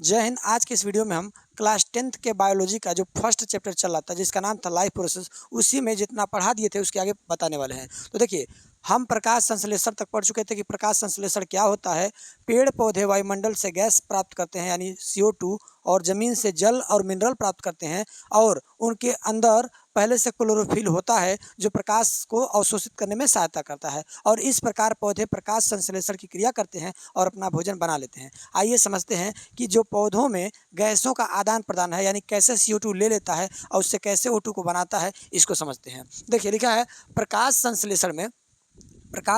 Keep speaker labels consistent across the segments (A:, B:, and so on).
A: जय हिंद। आज के इस वीडियो में हम क्लास 10th के बायोलॉजी का जो फर्स्ट चैप्टर चल रहा था जिसका नाम था लाइफ प्रोसेस, उसी में जितना पढ़ा दिए थे उसके आगे बताने वाले हैं। तो देखिए, हम प्रकाश संश्लेषण तक पढ़ चुके थे कि प्रकाश संश्लेषण क्या होता है। पेड़ पौधे वायुमंडल से गैस प्राप्त करते हैं यानी CO2, और ज़मीन से जल और मिनरल प्राप्त करते हैं, और उनके अंदर पहले से क्लोरोफिल होता है जो प्रकाश को अवशोषित करने में सहायता करता है। और इस प्रकार पौधे प्रकाश संश्लेषण की क्रिया करते हैं और अपना भोजन बना लेते हैं। आइए समझते हैं कि जो पौधों में गैसों का आदान प्रदान है, यानी कैसे CO2 ले लेता है और उससे कैसे O2 को बनाता है, इसको समझते हैं। देखिए, लिखा है प्रकाश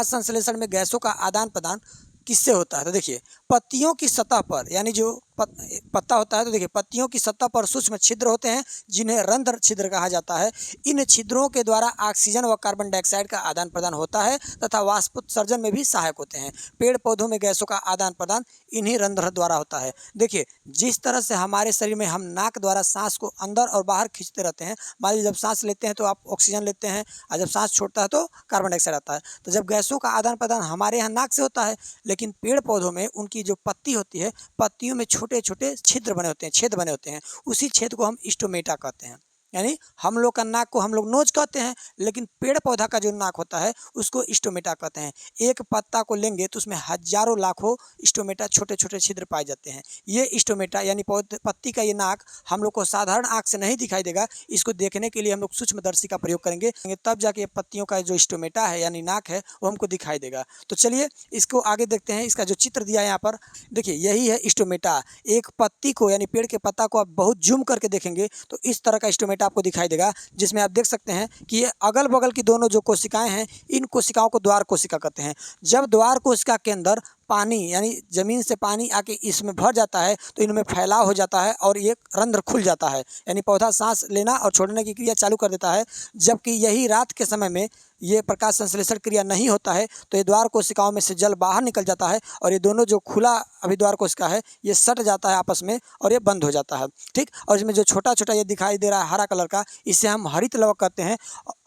A: संश्लेषण में गैसों का आदान प्रदान किससे होता है। तो देखिए, पत्तियों की सतह पर, यानी जो पत्ता होता है, तो देखिए पत्तियों की सतह पर सूक्ष्म छिद्र होते हैं जिन्हें रंध्र छिद्र कहा जाता है। इन छिद्रों के द्वारा ऑक्सीजन व कार्बन डाइऑक्साइड का आदान प्रदान होता है तथा वाष्पोत्सर्जन में भी सहायक होते हैं। पेड़ पौधों में गैसों का आदान प्रदान इन्हीं रंध्र द्वारा होता है। देखिए, जिस तरह से हमारे शरीर में हम नाक द्वारा सांस को अंदर और बाहर खींचते रहते हैं, मान लीजिए जब सांस लेते हैं तो आप ऑक्सीजन लेते हैं, और जब सांस छोड़ता है तो कार्बन डाइऑक्साइड आता है। तो जब गैसों का आदान प्रदान हमारे यहाँ नाक से होता है, लेकिन पेड़ पौधों में उनकी जो पत्ती होती है, पत्तियों में छोटे छोटे छिद्र बने होते हैं, छेद बने होते हैं। उसी छेद को हम स्टोमेटा कहते हैं। यानी हम लोग का नाक को हम लोग नोज कहते हैं, लेकिन पेड़ पौधा का जो नाक होता है उसको स्टोमेटा कहते हैं। एक पत्ता को लेंगे तो उसमें हजारों लाखों स्टोमेटा, छोटे छोटे छिद्र पाए जाते हैं। ये स्टोमेटा यानी पत्ती का ये नाक हम लोग को साधारण आँख से नहीं दिखाई देगा। इसको देखने के लिए हम लोग सूक्ष्मदर्शी का प्रयोग करेंगे, तब जाके ये पत्तियों का जो स्टोमेटा है यानी नाक है वो हमको दिखाई देगा। तो चलिए इसको आगे देखते हैं। इसका जो चित्र दिया है यहाँ पर, देखिए यही है स्टोमेटा। एक पत्ती को यानी पेड़ के पत्ता को आप बहुत जूम करके देखेंगे तो इस तरह का स्टोमेटा आपको दिखाई देगा, जिसमें आप देख सकते हैं कि ये अगल बगल की दोनों जो कोशिकाएं हैं, इन कोशिकाओं को द्वार कोशिका कहते हैं। जब द्वार कोशिका के अंदर पानी यानी जमीन से पानी आके इसमें भर जाता है तो इनमें फैलाव हो जाता है और ये रंध्र खुल जाता है, यानी पौधा सांस लेना और छोड़ने की क्रिया चालू कर देता है। जबकि यही रात के समय में ये प्रकाश संश्लेषण क्रिया नहीं होता है, तो ये द्वार कोशिकाओं में से जल बाहर निकल जाता है और ये दोनों जो खुला अभी द्वार कोशिका है ये सट जाता है आपस में और ये बंद हो जाता है। ठीक, और इसमें जो छोटा छोटा ये दिखाई दे रहा है हरा कलर का, इसे हम हरित लवक कहते हैं।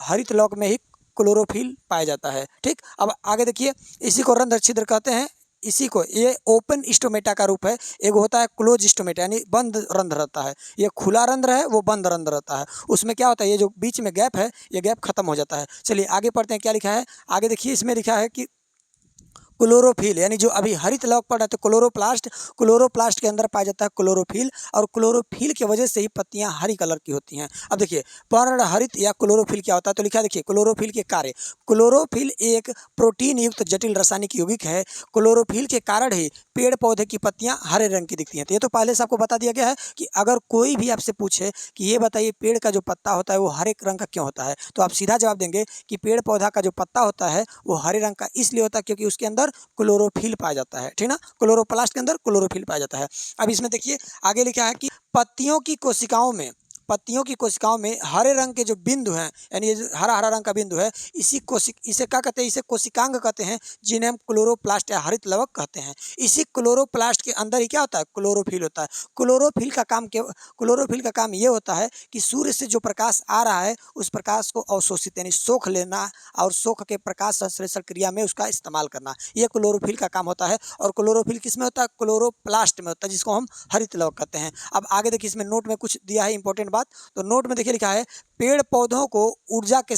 A: हरित लवक में ही क्लोरोफिल पाया जाता है। ठीक, अब आगे देखिए, इसी को रंध्र छिद्र कहते हैं। इसी को, ये ओपन स्टोमेटा का रूप है। एक होता है क्लोज स्टोमेटा यानी बंद रंध्र रहता है, ये खुला रंध्र है, वो बंद रंध्र रहता है। उसमें क्या होता है, ये जो बीच में गैप है ये गैप खत्म हो जाता है। चलिए आगे पढ़ते हैं क्या लिखा है। आगे देखिए, इसमें लिखा है कि क्लोरोफिल, यानी जो अभी हरित लवक पढ़ रहे थे क्लोरोप्लास्ट के अंदर पाया जाता है क्लोरोफिल, और क्लोरोफिल की वजह से ही पत्तियां हरी कलर की होती हैं। अब देखिए, पर्ण हरित या क्लोरोफिल क्या होता है, तो लिखा है देखिए क्लोरोफिल के कार्य। क्लोरोफिल एक प्रोटीन युक्त जटिल रासायनिक यौगिक है। क्लोरोफिल के कारण ही पेड़ पौधे की पत्तियां हरे रंग की दिखती हैं। तो ये तो पहले से आपको बता दिया गया है कि अगर कोई भी आपसे पूछे कि ये बताइए पेड़ का जो पत्ता होता है वो हरे रंग का क्यों होता है, तो आप सीधा जवाब देंगे कि पेड़ पौधा का जो पत्ता होता है वो हरे रंग का इसलिए होता है क्योंकि उसके अंदर क्लोरोफिल पाया जाता है। ठीक ना, क्लोरोप्लास्ट के अंदर क्लोरोफिल पाया जाता है। अब इसमें देखिए आगे लिखा है कि पत्तियों की कोशिकाओं में हरे रंग के जो बिंदु हैं, यानी ये हरा हरा रंग का बिंदु है, इसे क्या कहते हैं, इसे कोशिकांग कहते हैं, जिन्हें हम क्लोरोप्लास्ट या हरित लवक कहते हैं। इसी क्लोरोप्लास्ट के अंदर ही क्या होता है, क्लोरोफिल होता है। क्लोरोफिल का काम ये होता है कि सूर्य से जो प्रकाश आ रहा है उस प्रकाश को अवशोषित यानी सोख लेना और सोख के प्रकाश संश्लेषण क्रिया में उसका इस्तेमाल करना, ये क्लोरोफिल का काम होता है। और क्लोरोफिल किस में होता है, क्लोरोप्लास्ट में होता है, जिसको हम हरित लवक कहते हैं। अब आगे देखिए, इसमें नोट में कुछ दिया है इंपॉर्टेंट बात। तो नोट में देखिए लिखा है, पेड़ पौधों को ऊर्जा के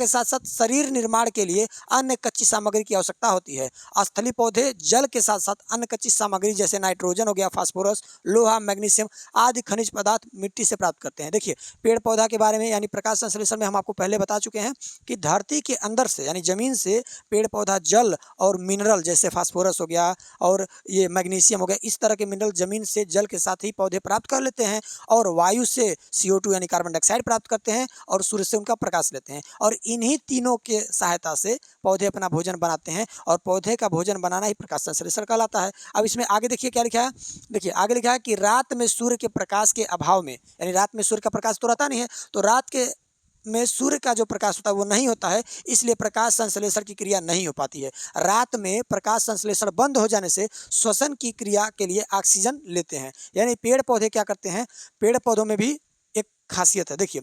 A: साथ साथ शरीर निर्माण के लिए अन्य कच्ची सामग्री की आवश्यकता होती है। स्थलीय पौधे जल के साथ साथ अन्य कच्ची सामग्री जैसे नाइट्रोजन हो गया, फास्फोरस, लोहा, मैग्नीशियम आदि खनिज पदार्थ मिट्टी से प्राप्त करते हैं। देखिए, पेड़ पौधा के बारे में यानी प्रकाश संश्लेषण में हम आपको पहले बता चुके हैं कि धरती के अंदर से यानी जमीन से पेड़ पौधा जल और मिनरल जैसे फास्फोरस हो गया और ये मैग्नीशियम हो गया, इस तरह के मिनरल जमीन से जल के साथ ही पौधे प्राप्त कर लेते हैं, और वायु से CO2 यानी कार्बन डाइऑक्साइड प्राप्त करते हैं, और सूर्य से उनका प्रकाश लेते हैं, और इन्हीं तीनों के सहायता से पौधे अपना भोजन बनाते हैं, और पौधे का भोजन बनाना ही प्रकाश संश्लेषण कहलाता है। अब इसमें आगे देखिए क्या लिखा है। देखिए आगे लिखा है कि रात में सूर्य के प्रकाश के अभाव में, यानी रात में सूर्य का प्रकाश तो रहता नहीं है, तो रात के में सूर्य का जो प्रकाश होता है वो नहीं होता है, इसलिए प्रकाश संश्लेषण की क्रिया नहीं हो पाती है। रात में प्रकाश संश्लेषण बंद हो जाने से श्वसन की क्रिया के लिए ऑक्सीजन लेते हैं। यानी पेड़ पौधे क्या करते हैं, पेड़ पौधों में भी एक खासियत है। देखिए,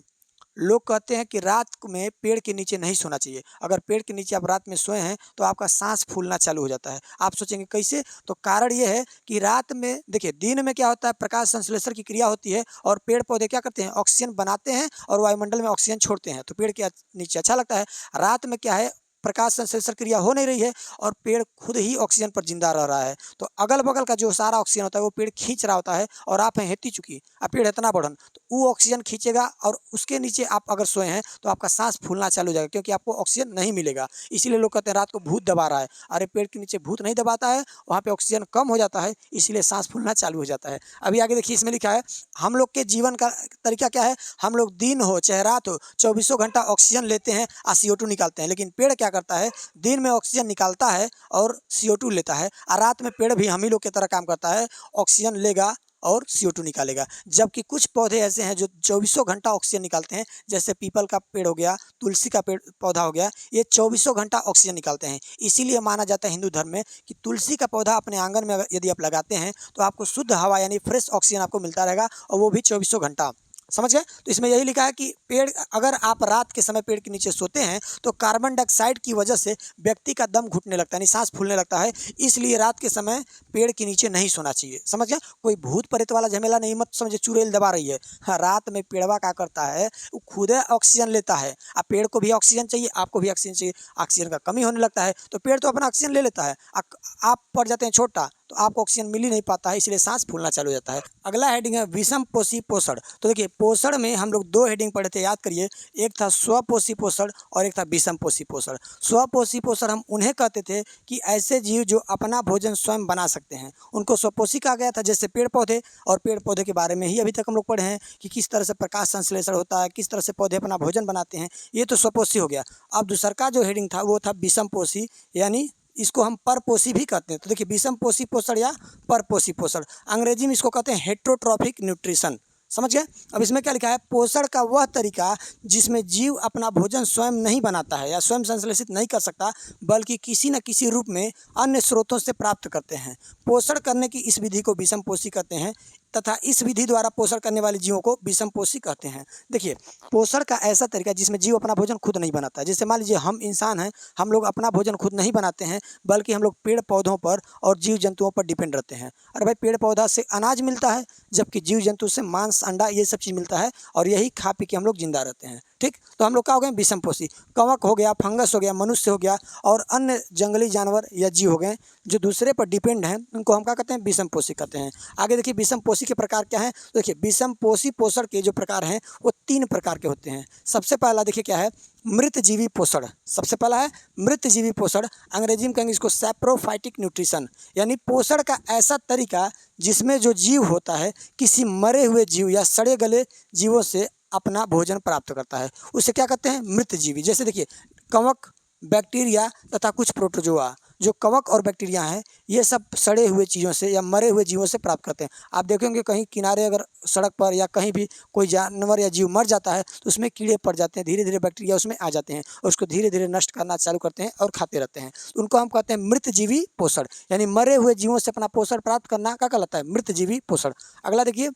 A: लोग कहते हैं कि रात में पेड़ के नीचे नहीं सोना चाहिए। अगर पेड़ के नीचे आप रात में सोए हैं तो आपका सांस फूलना चालू हो जाता है। आप सोचेंगे कैसे? तो कारण ये है कि रात में देखिए, दिन में क्या होता है, प्रकाश संश्लेषण की क्रिया होती है और पेड़ पौधे क्या करते हैं, ऑक्सीजन बनाते हैं और वायुमंडल में ऑक्सीजन छोड़ते हैं, तो पेड़ के नीचे अच्छा लगता है। रात में क्या है, प्रकाश संश्लेषण क्रिया हो नहीं रही है और पेड़ खुद ही ऑक्सीजन पर जिंदा रह रहा है, तो अगल बगल का जो सारा ऑक्सीजन होता है वो पेड़ खींच रहा होता है। और आप हैं हेती चुकी, अब पेड़ इतना बढ़न तो वो ऑक्सीजन खींचेगा और उसके नीचे आप अगर सोए हैं तो आपका सांस फूलना चालू हो जाएगा, क्योंकि आपको ऑक्सीजन नहीं मिलेगा। इसीलिए लोग कहते हैं रात को भूत दबा रहा है। अरे पेड़ के नीचे भूत नहीं दबाता है, वहाँ पे ऑक्सीजन कम हो जाता है, इसीलिए सांस फूलना चालू हो जाता है। अभी आगे देखिए, इसमें लिखा है हम लोग के जीवन का तरीका क्या है। हम लोग दिन हो चाहे रात हो, 24 घंटा ऑक्सीजन लेते हैं और CO2 निकालते हैं। लेकिन पेड़ क्या करता है, दिन में ऑक्सीजन निकालता है और CO2 लेता है, और रात में पेड़ भी हम ही लोग की तरह काम करता है, ऑक्सीजन लेगा और CO2 निकालेगा। जबकि कुछ पौधे ऐसे हैं जो 24 घंटा ऑक्सीजन निकालते हैं, जैसे पीपल का पेड़ हो गया, तुलसी का पेड़ पौधा हो गया, ये 24 घंटा ऑक्सीजन निकालते हैं। इसीलिए माना जाता है हिंदू धर्म में कि तुलसी का पौधा अपने आंगन में यदि आप लगाते हैं तो आपको शुद्ध हवा यानी फ्रेश ऑक्सीजन आपको मिलता रहेगा, और वो भी 24 घंटा। समझ गए? तो इसमें यही लिखा है कि पेड़, अगर आप रात के समय पेड़ के नीचे सोते हैं तो कार्बन डाइऑक्साइड की वजह से व्यक्ति का दम घुटने लगता है, यानी सांस फूलने लगता है। इसलिए रात के समय पेड़ के नीचे नहीं सोना चाहिए। समझ गए? कोई भूत प्रेत वाला झमेला नहीं, मत समझे चुड़ैल दबा रही है। हाँ, रात में पेड़वा क्या करता है, वो खुद ऑक्सीजन लेता है। अब पेड़ को भी ऑक्सीजन चाहिए, आपको भी ऑक्सीजन चाहिए, ऑक्सीजन का कमी होने लगता है तो पेड़ तो अपना ऑक्सीजन ले लेता है, आप पड़ जाते हैं छोटा तो आपको ऑक्सीजन मिल ही नहीं पाता है, इसलिए सांस फूलना चालू हो जाता है। अगला हेडिंग है विषम पोषी पोषण। तो देखिए, पोषण में हम लोग 2 हेडिंग पढ़े थे, याद करिए। एक था स्वपोषी पोषण और एक था विषम पोषी पोषण। स्वपोषी पोषण हम उन्हें कहते थे कि ऐसे जीव जो अपना भोजन स्वयं बना सकते हैं, उनको स्वपोषी कहा गया था। जैसे पेड़ पौधे, और पेड़ पौधे के बारे में ही अभी तक हम लोग पढ़े हैं कि किस तरह से प्रकाश संश्लेषण होता है, किस तरह से पौधे अपना भोजन बनाते हैं, ये तो स्वपोषी हो गया। अब दूसरा का जो हेडिंग था वो था विषम पोषी, यानी इसको हम परपोषी भी कहते हैं। तो देखिए, विषम पोषी पोषण या परपोषी पोषण, अंग्रेजी में इसको कहते हैं हेट्रोट्रॉफिक न्यूट्रिशन। समझ गए? अब इसमें क्या लिखा है, पोषण का वह तरीका जिसमें जीव अपना भोजन स्वयं नहीं बनाता है या स्वयं संश्लेषित नहीं कर सकता, बल्कि किसी न किसी रूप में अन्य स्रोतों से प्राप्त करते हैं। पोषण करने की इस विधि को विषम पोषी कहते हैं, तथा इस विधि द्वारा पोषण करने वाले जीवों को विषम पोषी कहते हैं। देखिए, पोषण का ऐसा तरीका जिसमें जीव अपना भोजन खुद नहीं बनाता है। जैसे मान लीजिए हम इंसान हैं, हम लोग अपना भोजन खुद नहीं बनाते हैं, बल्कि हम लोग पेड़ पौधों पर और जीव जंतुओं पर डिपेंड रहते हैं। अरे भाई, पेड़ पौधा से अनाज मिलता है, जबकि जीव जंतु से मांस, अंडा, ये सब चीज़ मिलता है, और यही खा पी के हम लोग जिंदा रहते हैं। ठीक, तो हम लोग क्या हो गए, विषम पोषी। कवक हो गया, फंगस हो गया, मनुष्य हो गया, और अन्य जंगली जानवर या जीव हो गए जो दूसरे पर डिपेंड हैं, उनको हम क्या कहते हैं, विषम पोषी कहते हैं। आगे देखिए, विषम पोषी के प्रकार क्या हैं। तो देखिए, विषम पोषी पोषण के जो प्रकार हैं वो 3 प्रकार के होते हैं। सबसे पहला देखिए क्या है, मृतजीवी पोषण। सबसे पहला है मृतजीवी पोषण, अंग्रेजी में कहेंगे इसको सैप्रोफाइटिक न्यूट्रिशन, यानी पोषण का ऐसा तरीका जिसमें जो जीव होता है किसी मरे हुए जीव या सड़े गले जीवों से अपना भोजन प्राप्त करता है, उसे क्या कहते हैं, मृतजीवी। जैसे देखिए, कवक, बैक्टीरिया तथा कुछ प्रोटोजोआ, जो कवक और बैक्टीरिया हैं, ये सब सड़े हुए चीज़ों से या मरे हुए जीवों से प्राप्त करते हैं। आप देखेंगे कहीं किनारे अगर सड़क पर या कहीं भी कोई जानवर या जीव मर जाता है तो उसमें कीड़े पड़ जाते हैं, धीरे धीरे बैक्टीरिया उसमें आ जाते हैं और उसको धीरे धीरे नष्ट करना चालू करते हैं और खाते रहते हैं। तो उनको हम कहते हैं मृतजीवी पोषण, यानी मरे हुए जीवों से अपना पोषण प्राप्त करना क्या कहलाता है, मृतजीवी पोषण। अगला देखिए,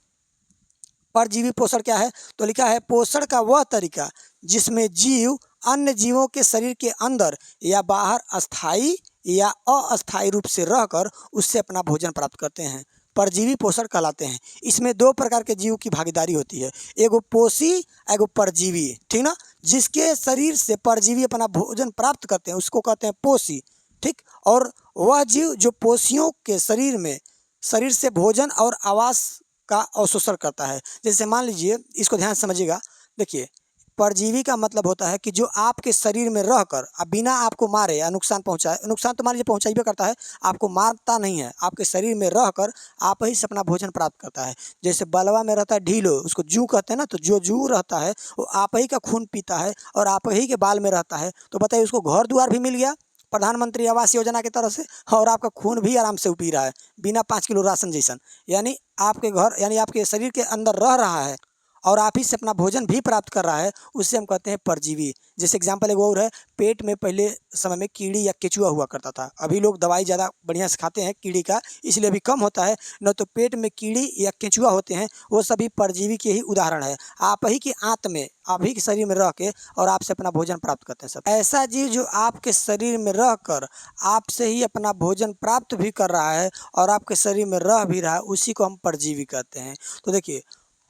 A: परजीवी पोषण क्या है। तो लिखा है, पोषण का वह तरीका जिसमें जीव अन्य जीवों के शरीर के अंदर या बाहर अस्थायी या अस्थायी रूप से रहकर उससे अपना भोजन प्राप्त करते हैं, परजीवी पोषण कहलाते हैं। इसमें 2 प्रकार के जीव की भागीदारी होती है, एगो पोषी, एगो परजीवी। ठीक ना, जिसके शरीर से परजीवी अपना भोजन प्राप्त करते हैं उसको कहते हैं पोषी। ठीक, और वह जीव जो पोषियों के शरीर से भोजन और आवास का अवशोषण करता है। जैसे मान लीजिए, इसको ध्यान से समझिएगा। देखिए, परजीवी का मतलब होता है कि जो आपके शरीर में रहकर बिना आपको मारे या नुकसान पहुंचाए, नुकसान तो मान लीजिए पहुंचा ही करता है, आपको मारता नहीं है, आपके शरीर में रहकर आप ही से अपना भोजन प्राप्त करता है। जैसे बलवा में रहता है ढीलो, उसको जू कहते हैं ना, तो जो जू रहता है वो आप ही का खून पीता है और आप ही के बाल में रहता है। तो बताइए, उसको घर द्वार भी मिल गया प्रधानमंत्री आवास योजना की तरफ से, और आपका खून भी आराम से पी रहा है बिना 5 किलो राशन जैसन, यानी आपके घर यानी आपके शरीर के अंदर रह रहा है और आप ही से अपना भोजन भी प्राप्त कर रहा है, उससे हम कहते हैं परजीवी। जैसे एग्जाम्पल एक और है, पेट में पहले समय में कीड़ी या केचुआ हुआ करता था। अभी लोग दवाई ज़्यादा बढ़िया से खाते हैं कीड़ी का, इसलिए अभी कम होता है। न तो पेट में कीड़ी या केचुआ होते हैं, वो सभी परजीवी के ही उदाहरण है। आप ही के आंत में, आप ही के शरीर में रह के और आपसे अपना भोजन प्राप्त करते हैं। सब ऐसा जीव जो आपके शरीर में रह कर आपसे ही अपना भोजन प्राप्त भी कर रहा है और आपके शरीर में रह भी रहा है, उसी को हम परजीवी कहते हैं। तो देखिए,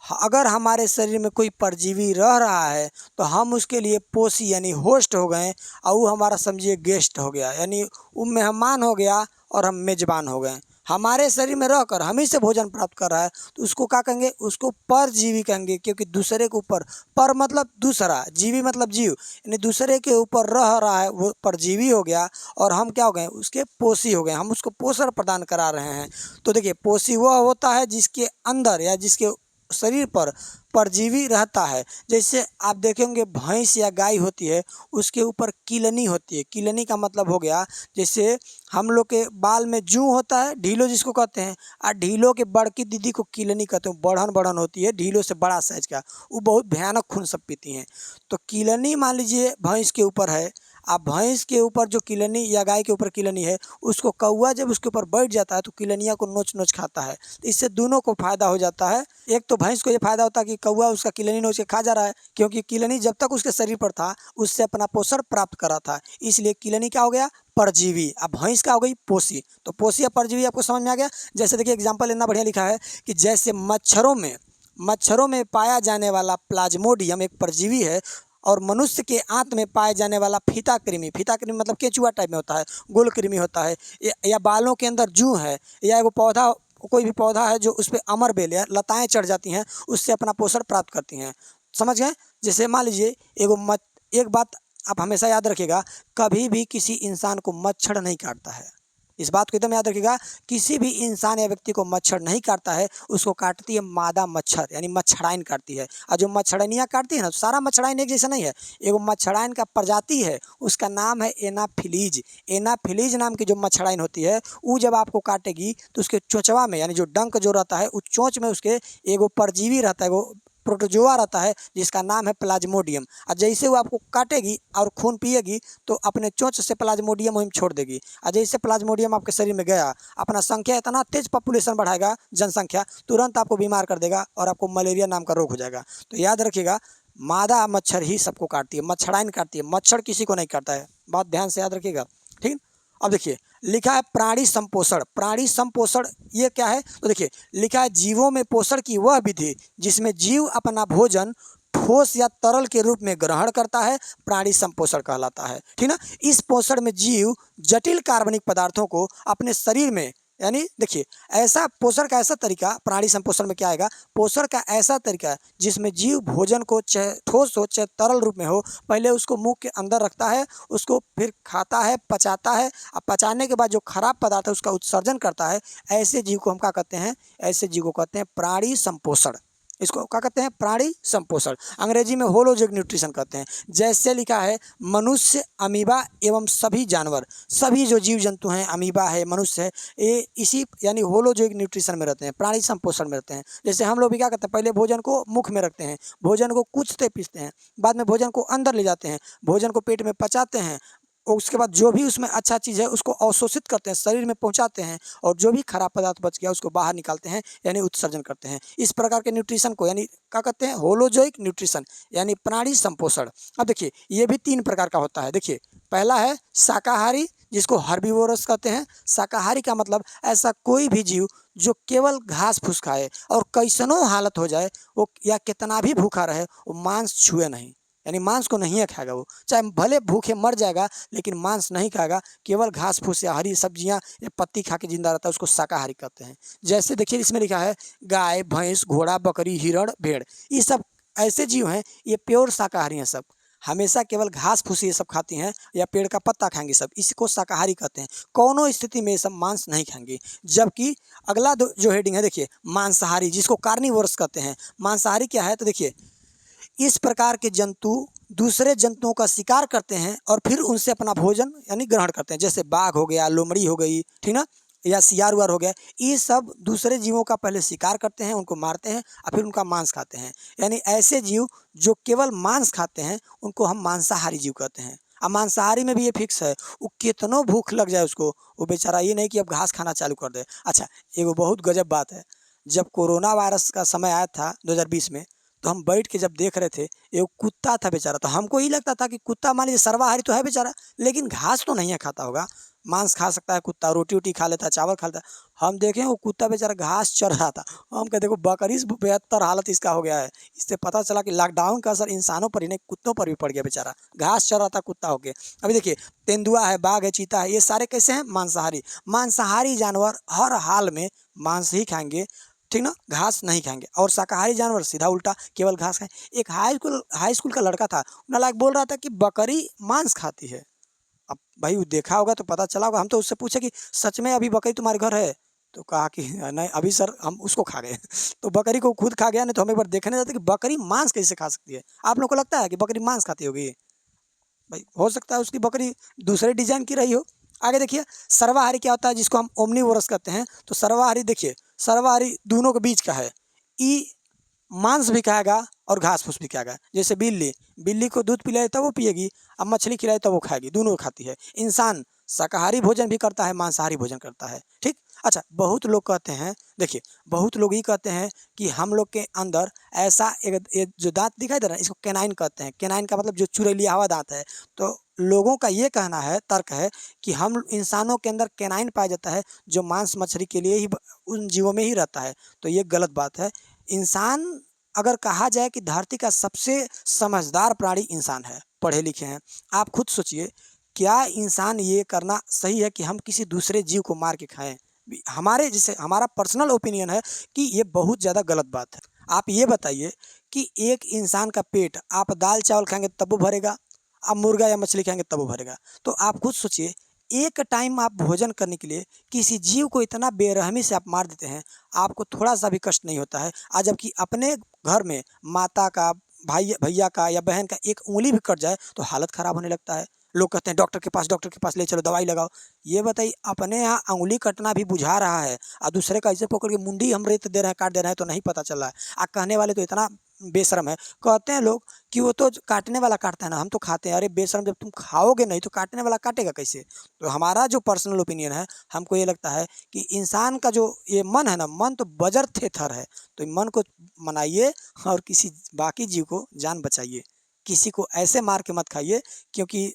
A: अगर हमारे शरीर में कोई परजीवी रह रहा है तो हम उसके लिए पोषी यानी होस्ट हो गए, और वो हमारा समझिए गेस्ट हो गया, यानी वो मेहमान हो गया और हम मेजबान हो गए। हमारे शरीर में रहकर हम ही से भोजन प्राप्त कर रहा है, तो उसको क्या कहेंगे? उसको परजीवी कहेंगे, क्योंकि दूसरे के ऊपर, पर मतलब दूसरा, जीवी मतलब जीव, यानी दूसरे के ऊपर रह रहा है, वो परजीवी हो गया। और हम क्या हो गए? उसके पोषी हो गए, हम उसको पोषण प्रदान करा रहे हैं। तो देखिए, पोषी वह होता है जिसके अंदर या जिसके शरीर पर परजीवी रहता है। जैसे आप देखेंगे भैंस या गाय होती है, उसके ऊपर किलनी होती है। किलनी का मतलब हो गया, जैसे हम लोग के बाल में जूं होता है, ढीलो जिसको कहते हैं, और ढीलो के बड़की दीदी को किलनी कहते हैं। बढ़न बढ़न होती है ढीलो से बड़ा साइज का, वो बहुत भयानक खून सब पीती हैं। तो किलनी मान लीजिए भैंस के ऊपर है, अब भैंस के ऊपर जो किलनी या गाय के ऊपर किलनी है, उसको कौवा जब उसके ऊपर बैठ जाता है तो किलनिया को नोच नोच खाता है। तो इससे दोनों को फायदा हो जाता है। एक तो भैंस को ये फायदा होता है कि कौवा उसका किलनी नोच के खा जा रहा है, क्योंकि किलनी जब तक उसके शरीर पर था उससे अपना पोषण प्राप्त कर रहा था, इसलिए किलनी क्या हो गया? परजीवी। अब भैंस क्या हो गई? पोषी। तो पोषी या परजीवी आपको समझ में आ गया। जैसे देखिए एग्जाम्पल इतना बढ़िया लिखा है कि जैसे मच्छरों में पाया जाने वाला प्लाज्मोडियम एक परजीवी है, और मनुष्य के आंत में पाए जाने वाला फीता कृमि मतलब केचुआ टाइप में होता है, गोल कृमि होता है, या बालों के अंदर जूं है, या वो पौधा, कोई भी पौधा है जो उस पर अमर बेल या लताएं चढ़ जाती हैं, उससे अपना पोषण प्राप्त करती हैं। समझ गए? जैसे मान लीजिए एक बात आप हमेशा याद रखिएगा, कभी भी किसी इंसान को मच्छर नहीं काटता है। इस बात को एकदम याद रखिएगा, किसी भी इंसान या व्यक्ति को मच्छर नहीं काटता है, उसको काटती है मादा मच्छर यानी मच्छराइन काटती है। और जो मच्छरैनियाँ काटती है ना, तो सारा मच्छराइन एक जैसा नहीं है। एगो मच्छराइन का प्रजाति है, उसका नाम है एनाफिलीज। एनाफिलीज नाम की जो मच्छराइन होती है, वो जब आपको काटेगी तो उसके चोंचवा में यानी जो डंक जो रहता है, उस चोंच में उसके एगो परजीवी रहता है, एगो प्रोटोजोआ रहता है, जिसका नाम है प्लाज्मोडियम। और जैसे वो आपको काटेगी और खून पिएगी तो अपने चोंच से प्लाज्मोडियम वहीं छोड़ देगी। और जैसे प्लाज्मोडियम आपके शरीर में गया, अपना संख्या इतना तेज पॉपुलेशन बढ़ाएगा, जनसंख्या, तुरंत आपको बीमार कर देगा और आपको मलेरिया नाम का रोग हो जाएगा। तो याद रखिएगा, मादा मच्छर ही सबको काटती है, मच्छराइन काटती है, मच्छर किसी को नहीं काटता है। बात ध्यान से याद रखिएगा, ठीक। अब देखिए लिखा है प्राणी संपोषण। प्राणी संपोषण ये क्या है? तो देखिए लिखा है जीवों में पोषण की वह विधि जिसमें जीव अपना भोजन ठोस या तरल के रूप में ग्रहण करता है, प्राणी संपोषण कहलाता है, ठीक ना। इस पोषण में जीव जटिल कार्बनिक पदार्थों को अपने शरीर में, यानी देखिए ऐसा पोषण का ऐसा तरीका, प्राणी संपोषण में क्या आएगा? पोषण का ऐसा तरीका जिसमें जीव भोजन को चाहे ठोस हो चाहे तरल रूप में हो, पहले उसको मुंह के अंदर रखता है, उसको फिर खाता है, पचाता है, और पचाने के बाद जो खराब पदार्थ है उसका उत्सर्जन करता है। ऐसे जीव को हम क्या कहते हैं? ऐसे जीव को कहते हैं प्राणी संपोषण। इसको क्या कहते हैं? प्राणी संपोषण। अंग्रेजी में होलोजैक न्यूट्रिशन कहते हैं। जैसे लिखा है मनुष्य, अमीबा एवं सभी जानवर, सभी जो जीव जंतु हैं, अमीबा है, मनुष्य है, ये इसी यानी होलोजैक न्यूट्रिशन में रहते हैं, प्राणी संपोषण में रहते हैं। जैसे हम लोग भी क्या करते हैं? पहले भोजन को मुख में रखते हैं, भोजन को कूचते पीसते हैं, बाद में भोजन को अंदर ले जाते हैं, भोजन को पेट में पचाते हैं, और उसके बाद जो भी उसमें अच्छा चीज़ है उसको अवशोषित करते हैं, शरीर में पहुंचाते हैं, और जो भी खराब पदार्थ बच गया उसको बाहर निकालते हैं, यानी उत्सर्जन करते हैं। इस प्रकार के न्यूट्रिशन को यानी क्या कहते हैं? होलोजोइक न्यूट्रिशन यानी प्राणी संपोषण। अब देखिए ये भी 3 प्रकार का होता है। देखिए पहला है शाकाहारी, जिसको हर्बीवोरस कहते हैं। शाकाहारी का मतलब ऐसा कोई भी जीव जो केवल घास फूस खाए और कैसनो हालत हो जाए वो, या कितना भी भूखा रहे, वो मांस छुए नहीं, यानी मांस को नहीं खाएगा। वो चाहे भले भूखे मर जाएगा लेकिन मांस नहीं खाएगा, केवल घास फूस या हरी सब्जियां या पत्ती खा के जिंदा रहता है, उसको शाकाहारी कहते हैं। जैसे देखिए इसमें लिखा है गाय, भैंस, घोड़ा, बकरी, हिरण, भेड़, ये सब ऐसे जीव हैं, ये प्योर शाकाहारी हैं। सब हमेशा केवल घास फूस ये सब खाती हैं या पेड़ का पत्ता खाएंगे, सब इसको शाकाहारी कहते हैं। कौनों स्थिति में ये सब मांस नहीं खाएंगे। जबकि अगला जो हेडिंग है देखिए मांसाहारी, जिसको कार्निवोरस कहते हैं। मांसाहारी क्या है? तो देखिए इस प्रकार के जंतु दूसरे जंतुओं का शिकार करते हैं और फिर उनसे अपना भोजन यानी ग्रहण करते हैं। जैसे बाघ हो गया, लोमड़ी हो गई, ठीक ना, या सियार उयार हो गया, ये सब दूसरे जीवों का पहले शिकार करते हैं, उनको मारते हैं और फिर उनका मांस खाते हैं। यानी ऐसे जीव जो केवल मांस खाते हैं उनको हम मांसाहारी जीव कहते हैं। अब मांसाहारी में भी ये फिक्स है, वो कितनों भूख लग जाए उसको, वो बेचारा ये नहीं कि अब घास खाना चालू कर दे। अच्छा, एगो बहुत गजब बात है, जब कोरोना वायरस का समय आया था 2020 में, तो हम बैठ के जब देख रहे थे, एक कुत्ता था बेचारा, तो हमको ये लगता था कि कुत्ता मान लीजिए सर्वाहारी तो है बेचारा, लेकिन घास तो नहीं खाता होगा, मांस खा सकता है कुत्ता, रोटी वोटी खा लेता है, चावल खा लेता है। हम देखें वो कुत्ता बेचारा घास चर रहा था। हम कहते देखो बकरी से बेहतर हालत इसका हो गया है। इससे पता चला कि लॉकडाउन का असर इंसानों पर ही नहीं कुत्तों पर भी पड़ गया, बेचारा घास चर रहा था कुत्ता होके। अभी देखिए तेंदुआ है, बाघ है, चीता है, ये सारे कैसे हैं? मांसाहारी। मांसाहारी जानवर हर हाल में मांस ही खाएंगे, ठीक ना, घास नहीं खाएंगे। और शाकाहारी जानवर सीधा उल्टा, केवल घास खाएं। एक हाई स्कूल का लड़का था, नालायक बोल रहा था कि बकरी मांस खाती है। अब भाई वो देखा होगा तो पता चला होगा। हम तो उससे पूछे कि सच में अभी बकरी तुम्हारे घर है? तो कहा कि नहीं अभी सर हम उसको खा गए। तो बकरी को खुद खा गया, नहीं तो हम एक बार देखने जाते कि बकरी मांस कैसे खा सकती है। आप लोग को लगता है कि बकरी मांस खाती होगी? भाई हो सकता है उसकी बकरी दूसरे डिजाइन की रही हो। आगे देखिए सर्वाहारी क्या होता है, जिसको हम ओमनीवोरस कहते हैं। तो सर्वाहारी देखिए, सर्वाहारी दोनों के बीच का है। ई मांस भी खाएगा और घास फूस भी खाएगा। जैसे बिल्ली, बिल्ली को दूध पिलाए तब वो पिएगी, अब मछली खिलाए तब वो खाएगी, दोनों खाती है। इंसान शाकाहारी भोजन भी करता है, मांसाहारी भोजन करता है, ठीक। अच्छा, बहुत लोग कहते हैं, देखिए बहुत लोग ये कहते हैं कि हम लोग के अंदर ऐसा एक जो दांत दिखाई दे रहा है, इसको कैनाइन कहते हैं। कैनाइन का मतलब जो चुरैलिया हुआ दांत है। तो लोगों का ये कहना है, तर्क है कि हम इंसानों के अंदर कैनाइन पाया जाता है, जो मांस मछली के लिए ही उन जीवों में ही रहता है। तो ये गलत बात है। इंसान, अगर कहा जाए कि धरती का सबसे समझदार प्राणी इंसान है, पढ़े लिखे हैं। आप खुद सोचिए, क्या इंसान ये करना सही है कि हम किसी दूसरे जीव को मार के खाएं? हमारे जैसे हमारा पर्सनल ओपिनियन है कि ये बहुत ज़्यादा गलत बात है। आप ये बताइए कि एक इंसान का पेट आप दाल चावल खाएंगे तब वो भरेगा, आप मुर्गा या मछली खाएंगे तब वो भरेगा। तो आप खुद सोचिए, एक टाइम आप भोजन करने के लिए किसी जीव को इतना बेरहमी से आप मार देते हैं, आपको थोड़ा सा भी कष्ट नहीं होता है? आज जबकि अपने घर में माता का, भाई भैया का या बहन का एक उंगली भी कट जाए तो हालत ख़राब होने लगता है। लोग कहते हैं डॉक्टर के पास ले चलो, दवाई लगाओ। ये बताइए, अपने यहाँ उंगली कटना भी बुझा रहा है और दूसरे का ऐसे पकड़ के मुंडी हम रेत दे रहे हैं, काट दे रहे हैं, तो नहीं पता चल रहा है। कहने वाले तो इतना बेशर्म है, कहते हैं लोग कि वो तो काटने वाला काटता है ना, हम तो खाते हैं। अरे बेशर्म, जब तुम खाओगे नहीं तो काटने वाला काटेगा कैसे? तो हमारा जो पर्सनल ओपिनियन है, हमको ये लगता है कि इंसान का जो ये मन है ना, मन तो बजर थेथर है। तो मन को मनाइए और किसी बाकी जीव को जान बचाइए। किसी को ऐसे मार के मत खाइए, क्योंकि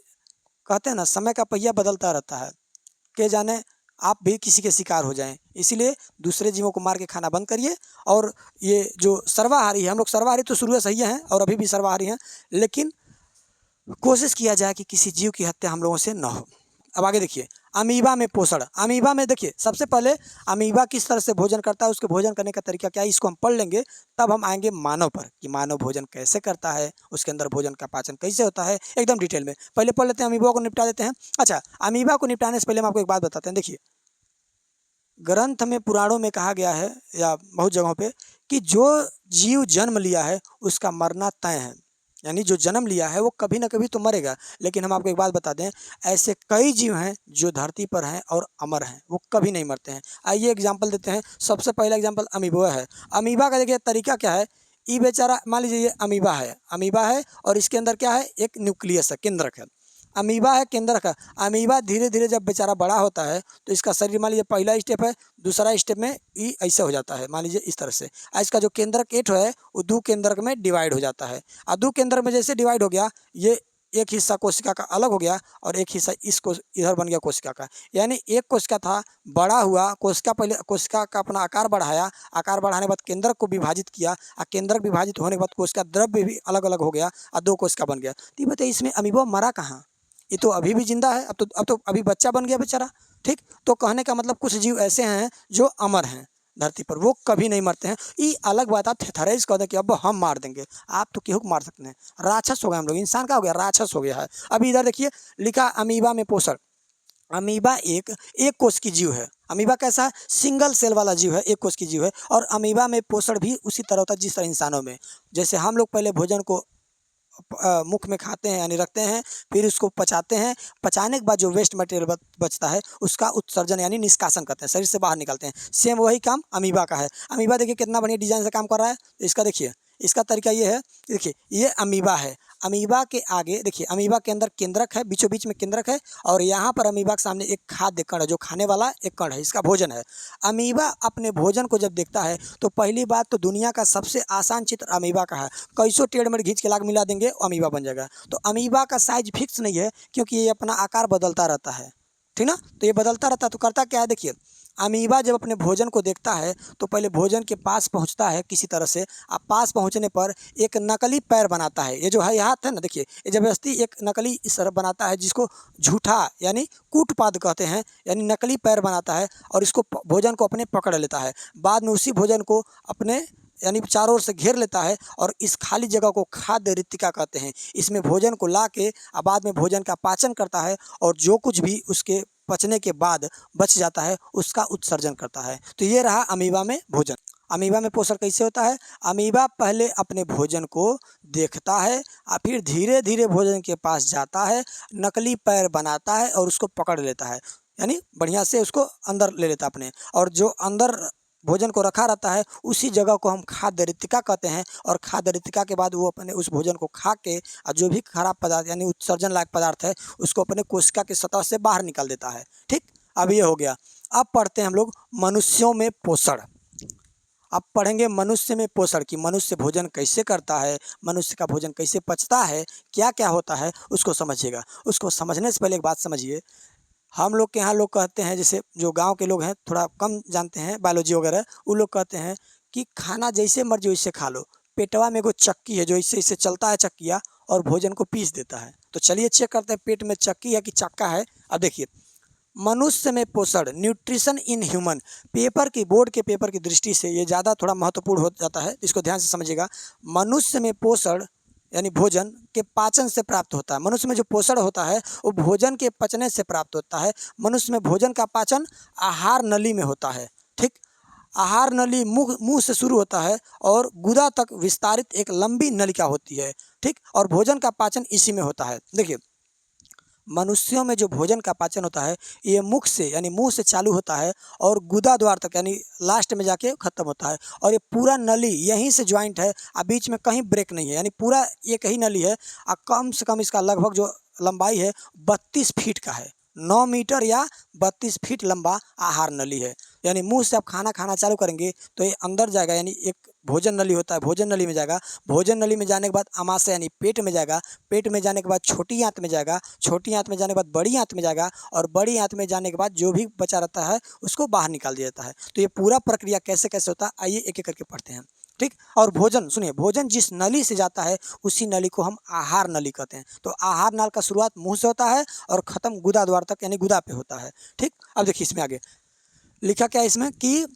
A: कहते हैं ना समय का पहिया बदलता रहता है, के जाने आप भी किसी के शिकार हो जाएं। इसीलिए दूसरे जीवों को मार के खाना बंद करिए। और ये जो सर्वाहारी है, हम लोग सर्वाहारी तो शुरू से ही हैं और अभी भी सर्वाहारी हैं, लेकिन कोशिश किया जाए कि किसी जीव की हत्या हम लोगों से न हो। अब आगे देखिए, अमीबा में पोषण। अमीबा में देखिए, सबसे पहले अमीबा किस तरह से भोजन करता है, उसके भोजन करने का तरीका क्या है, इसको हम पढ़ लेंगे। तब हम आएंगे मानव पर कि मानव भोजन कैसे करता है, उसके अंदर भोजन का पाचन कैसे होता है, एकदम डिटेल में। पहले पढ़ लेते हैं, अमीबा को निपटा देते हैं। अच्छा, अमीबा को निपटाने से पहले हम आपको एक बात बताते हैं। देखिए, ग्रंथ में, पुराणों में कहा गया है या बहुत जगहों पे कि जो जीव जन्म लिया है उसका मरना तय है। यानी जो जन्म लिया है वो कभी ना कभी तो मरेगा। लेकिन हम आपको एक बात बता दें, ऐसे कई जीव हैं जो धरती पर हैं और अमर हैं, वो कभी नहीं मरते हैं। आइए एग्जाम्पल देते हैं। सबसे पहला एग्जाम्पल अमीबा है। अमीबा का देखिए तरीका क्या है। ये बेचारा, मान लीजिए ये अमीबा है और इसके अंदर क्या है, एक न्यूक्लियस है, केंद्रक है। अमीबा है, केंद्रक है। अमीबा धीरे धीरे जब बेचारा बड़ा होता है तो इसका शरीर, मान लीजिए पहला स्टेप है, दूसरा स्टेप में ये ऐसे हो जाता है, मान लीजिए इस तरह से। इसका जो केंद्रक एट है वो दो केंद्रक में डिवाइड हो जाता है। और दो केंद्रक में जैसे डिवाइड हो गया, ये एक हिस्सा कोशिका का अलग हो गया और एक हिस्सा इसको इधर बन गया कोशिका का। यानी एक कोशिका था, बड़ा हुआ कोशिका, पहले कोशिका का अपना आकार बढ़ाया, आकार बढ़ाने के बाद केंद्रक को विभाजित किया और केंद्रक विभाजित होने के बाद कोशिका द्रव्य भी अलग अलग हो गया और दो कोशिका बन गया। तो ये बताइए, इसमें अमीबा मरा कहाँ? ये तो अभी भी जिंदा है। अब तो अभी बच्चा बन गया बेचारा, ठीक। तो कहने का मतलब कुछ जीव ऐसे हैं जो अमर हैं धरती पर, वो कभी नहीं मरते हैं। ये अलग बात, आप थेथराइज कर दें कि अब हम मार देंगे, आप तो केहू को मार सकते हैं। राक्षस हो गए हम लोग, इंसान का हो गया, राक्षस हो गया है। अभी इधर देखिए लिखा अमीबा में पोषण। अमीबा एक एक कोष की जीव है। अमीबा कैसा है, सिंगल सेल वाला जीव है, एक कोष की जीव है। और अमीबा में पोषण भी उसी तरह होता है जिस तरह इंसानों में। जैसे हम लोग पहले भोजन को मुख में खाते हैं यानी रखते हैं, फिर उसको पचाते हैं। पचाने के बाद जो वेस्ट मटेरियल बचता है उसका उत्सर्जन यानी निष्कासन करते हैं, शरीर से बाहर निकालते हैं। सेम वही काम अमीबा का है। अमीबा देखिए कितना बढ़िया डिजाइन से काम कर रहा है। तो इसका देखिए, इसका तरीका ये है, देखिए ये अमीबा है। अमीबा के आगे देखिए, अमीबा के अंदर केंद्रक है, बीचों बीच में केंद्रक है, और यहाँ पर अमीबा के सामने एक खाद्य कण है, जो खाने वाला एक कण है, इसका भोजन है। अमीबा अपने भोजन को जब देखता है तो पहली बात तो दुनिया का सबसे आसान चित्र अमीबा का है। कैसो टेढ़ मेढ़ घींच के लाग मिला देंगे, अमीबा बन जाएगा। तो अमीबा का साइज फिक्स नहीं है, क्योंकि ये अपना आकार बदलता रहता है, ठीक ना। तो ये बदलता रहता है, तो करता क्या है, देखिए अमीबा जब अपने भोजन को देखता है तो पहले भोजन के पास पहुंचता है किसी तरह से। अब पास पहुंचने पर एक नकली पैर बनाता है। ये जो है हाथ है ना, देखिए ये जबरदस्ती एक नकली इस तरह बनाता है, जिसको झूठा यानी कूटपाद कहते हैं, यानी नकली पैर बनाता है, और इसको भोजन को अपने पकड़ लेता है। बाद में उसी भोजन को अपने यानी चारों ओर से घेर लेता है, और इस खाली जगह को खाद्य रिक्तिका कहते हैं। इसमें भोजन को ला के बाद में भोजन का पाचन करता है, और जो कुछ भी उसके पचने के बाद बच जाता है उसका उत्सर्जन करता है। तो ये रहा अमीबा में भोजन। अमीबा में पोषण कैसे होता है, अमीबा पहले अपने भोजन को देखता है, और फिर धीरे धीरे भोजन के पास जाता है, नकली पैर बनाता है और उसको पकड़ लेता है, यानी बढ़िया से उसको अंदर ले लेता है अपने। और जो अंदर भोजन को रखा रहता है उसी जगह को हम खाद्य रिक्तिका कहते हैं। और खाद्य रिक्तिका के बाद वो अपने उस भोजन को खा के, और जो भी खराब पदार्थ यानी उत्सर्जन लायक पदार्थ है उसको अपने कोशिका की सतह से बाहर निकाल देता है। ठीक, अब ये हो गया। अब पढ़ते हैं हम लोग मनुष्यों में पोषण। अब पढ़ेंगे मनुष्य में पोषण कि मनुष्य भोजन कैसे करता है, मनुष्य का भोजन कैसे पचता है, क्या क्या होता है, उसको समझिएगा। उसको समझने से पहले एक बात समझिए, हम लोग के यहाँ लोग कहते हैं, जैसे जो गांव के लोग हैं थोड़ा कम जानते हैं बायोलॉजी वगैरह, वो लोग कहते हैं कि खाना जैसे मर्जी वैसे खा लो, पेटवा में एगो चक्की है जो इससे इससे चलता है चक्किया, और भोजन को पीस देता है। तो चलिए चेक करते हैं पेट में चक्की है कि चक्का है। अब देखिए, मनुष्य में पोषण, न्यूट्रिशन इन ह्यूमन, पेपर की बोर्ड के पेपर की दृष्टि से ये ज़्यादा थोड़ा महत्वपूर्ण हो जाता है, इसको ध्यान से समझिएगा। मनुष्य में पोषण यानी भोजन के पाचन से प्राप्त होता है। मनुष्य में जो पोषण होता है वो भोजन के पचने से प्राप्त होता है। मनुष्य में भोजन का पाचन आहार नली में होता है। ठीक, आहार नली मुंह से शुरू होता है और गुदा तक विस्तारित एक लंबी नलिका होती है। ठीक, और भोजन का पाचन इसी में होता है। देखिए, मनुष्यों में जो भोजन का पाचन होता है ये मुख से यानी मुंह से चालू होता है और गुदा द्वार तक यानी लास्ट में जाके खत्म होता है। और ये पूरा नली यहीं से ज्वाइंट है, बीच में कहीं ब्रेक नहीं है, यानी पूरा एक ही नली है। कम से कम इसका लगभग जो लंबाई है 32 फीट का है। 9 मीटर या 32 फीट लंबा आहार नली है। यानी मुंह से आप खाना खाना चालू करेंगे तो ये अंदर जाएगा, यानी एक भोजन नली होता है, भोजन नली में जाएगा। भोजन नली में जाने के बाद आमाशय यानी पेट में जाएगा। पेट में जाने के बाद छोटी आंत में जाएगा। छोटी आंत में जाने के बाद बड़ी आंत में जाएगा। और बड़ी आंत में जाने के बाद जो भी बचा रहता है उसको बाहर निकाल दिया जाता है। तो ये पूरा प्रक्रिया कैसे कैसे होता है, आइए एक एक करके पढ़ते हैं। ठीक, और भोजन सुनिए, भोजन जिस नली से जाता है उसी नली को हम आहार नली कहते हैं। तो आहार नाल का शुरुआत मुंह से होता है और खत्म गुदा द्वार तक यानी गुदा पे होता है। ठीक, अब देखिए इसमें आगे लिखा क्या है इसमें कि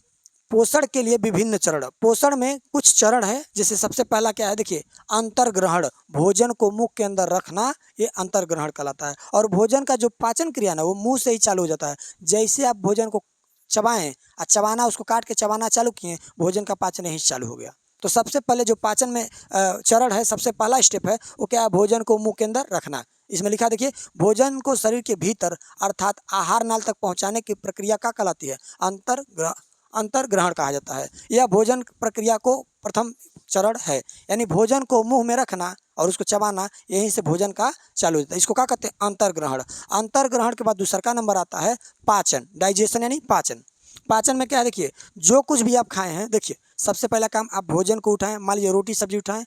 A: पोषण के लिए विभिन्न चरण। पोषण में कुछ चरण है, जैसे सबसे पहला क्या है, देखिए अंतर्ग्रहण, भोजन को मुख के अंदर रखना, ये अंतर्ग्रहण कहलाता है। और भोजन का जो पाचन क्रिया ना वो मुंह से ही चालू हो जाता है। जैसे आप भोजन को चबाएं और चबाना, उसको काट के चबाना चालू किए, भोजन का पाचन यहीं से चालू हो गया। तो सबसे पहले जो पाचन में चरण है, सबसे पहला स्टेप है वो क्या है, भोजन को मुंह के अंदर रखना। इसमें लिखा देखिए, भोजन को शरीर के भीतर अर्थात आहार नाल तक पहुंचाने की प्रक्रिया का कहलाती है अंतर्ग्रहण कहा जाता है। यह भोजन प्रक्रिया को प्रथम चरण है, यानी भोजन को मुंह में रखना और उसको चबाना, यहीं से भोजन का चालू होता है। इसको क्या कहते हैं, अंतर्ग्रहण। अंतर्ग्रहण के बाद दूसरा नंबर आता है पाचन, डाइजेशन यानी पाचन। पाचन में क्या है, देखिए जो कुछ भी आप खाए हैं, देखिए सबसे पहला काम आप भोजन को उठाएं, मान लीजिए रोटी सब्जी उठाएं,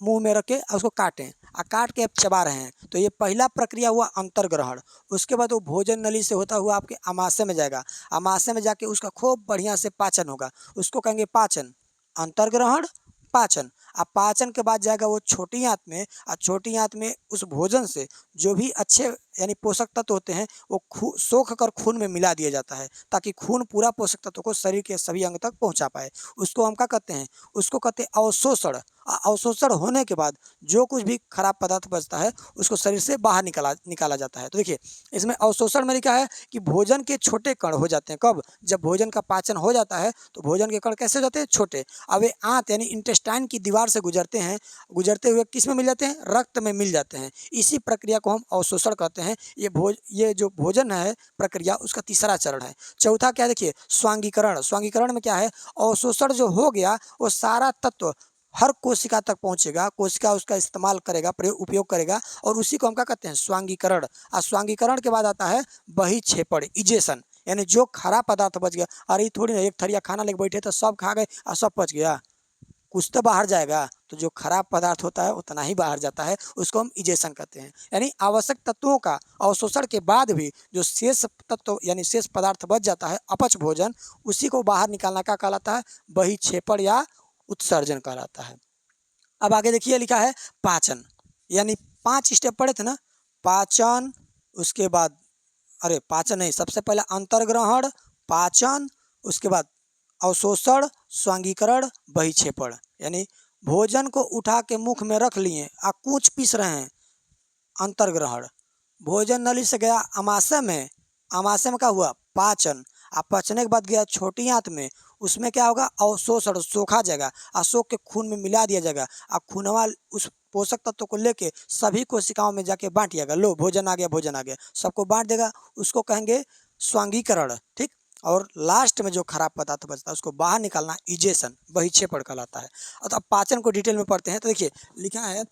A: मुंह में रख के उसको काटें, काट के आप चबा रहे हैं, तो ये पहला प्रक्रिया हुआ अंतर्ग्रहण। उसके बाद वो भोजन नली से होता हुआ आपके आमाशय में जाएगा। आमाशय में जाके उसका खूब बढ़िया से पाचन होगा, उसको कहेंगे पाचन। अंतर्ग्रहण, पाचन। अब पाचन के बाद जाएगा वो छोटी आंत में, और छोटी आंत में उस भोजन से जो भी अच्छे यानी पोषक तत्व होते हैं वो सोख कर खून में मिला दिया जाता है, ताकि खून पूरा पोषक तत्व को शरीर के सभी अंग तक पहुंचा पाए। उसको हम क्या कहते हैं, उसको कहते हैं अवशोषण। अवशोषण होने के बाद जो कुछ भी खराब पदार्थ बचता है उसको शरीर से बाहर निकाला जाता है। तो देखिए इसमें अवशोषण में लिखा है कि भोजन के छोटे कण हो जाते हैं। कब? जब भोजन का पाचन हो जाता है तो भोजन के कण कैसे हो जाते हैं? छोटे। अब ये आंत यानी इंटेस्टाइन की दीवार से गुजरते हैं, गुजरते हुए किस में मिल जाते हैं? रक्त में मिल जाते हैं। इसी प्रक्रिया को हम अवशोषण कहते हैं। ये जो भोजन है प्रक्रिया, उसका तीसरा चरण है। चौथा क्या है? देखिए स्वांगीकरण। स्वांगीकरण में क्या है? अवशोषण जो हो गया वो सारा तत्व हर कोशिका तक पहुंचेगा, कोशिका उसका इस्तेमाल करेगा, उपयोग करेगा, और उसी को हम क्या कहते हैं? स्वांगीकरण। और स्वांगीकरण के बाद आता है बहिक्षेपण, इजेशन। यानी जो खराब पदार्थ बच गया, अरे थोड़ी ना एक थरिया खाना लेके बैठे तो सब खा गए और सब बच गया, कुछ तो बाहर जाएगा। तो जो खराब पदार्थ होता है उतना ही बाहर जाता है, उसको हम इजेशन कहते हैं। यानी आवश्यक तत्वों का अवशोषण के बाद भी जो शेष तत्व यानी शेष पदार्थ बच जाता है, अपच भोजन, उसी को बाहर निकालना क्या कहलाता है? बहिक्षेपण या उत्सर्जन कहलाता है। अब आगे देखिए लिखा है पाचन। यानी 5 स्टेप पढ़े थे ना, पाचन, उसके बाद पाचन नहीं, सबसे पहले अंतर्ग्रहण, पाचन, उसके बाद अवशोषण, स्वांगीकरण, बहिक्षेपण। यानी भोजन को उठा के मुख में रख लिए और कूच पीस रहे हैं, अंतर्ग्रहण। भोजन नली से गया आमाशय में, आमाशय में क्या हुआ? पाचन। आ पचने के बाद गया छोटी आंत में, उसमें क्या होगा? अवशोषण, सोखा जाएगा और सोख के खून में मिला दिया जाएगा और खूनवा उस पोषक तत्व को लेके सभी कोशिकाओं में जाके बांट जाएगा। लो भोजन आ गया, भोजन आ गया, सबको बांट देगा। उसको कहेंगे स्वांगीकरण, ठीक। और लास्ट में जो खराब पदार्थ बचता है उसको बाहर निकालना इजेशन, बहिक्षेपण कहलाता है। और अब पाचन को डिटेल में पढ़ते हैं। तो देखिए लिखा है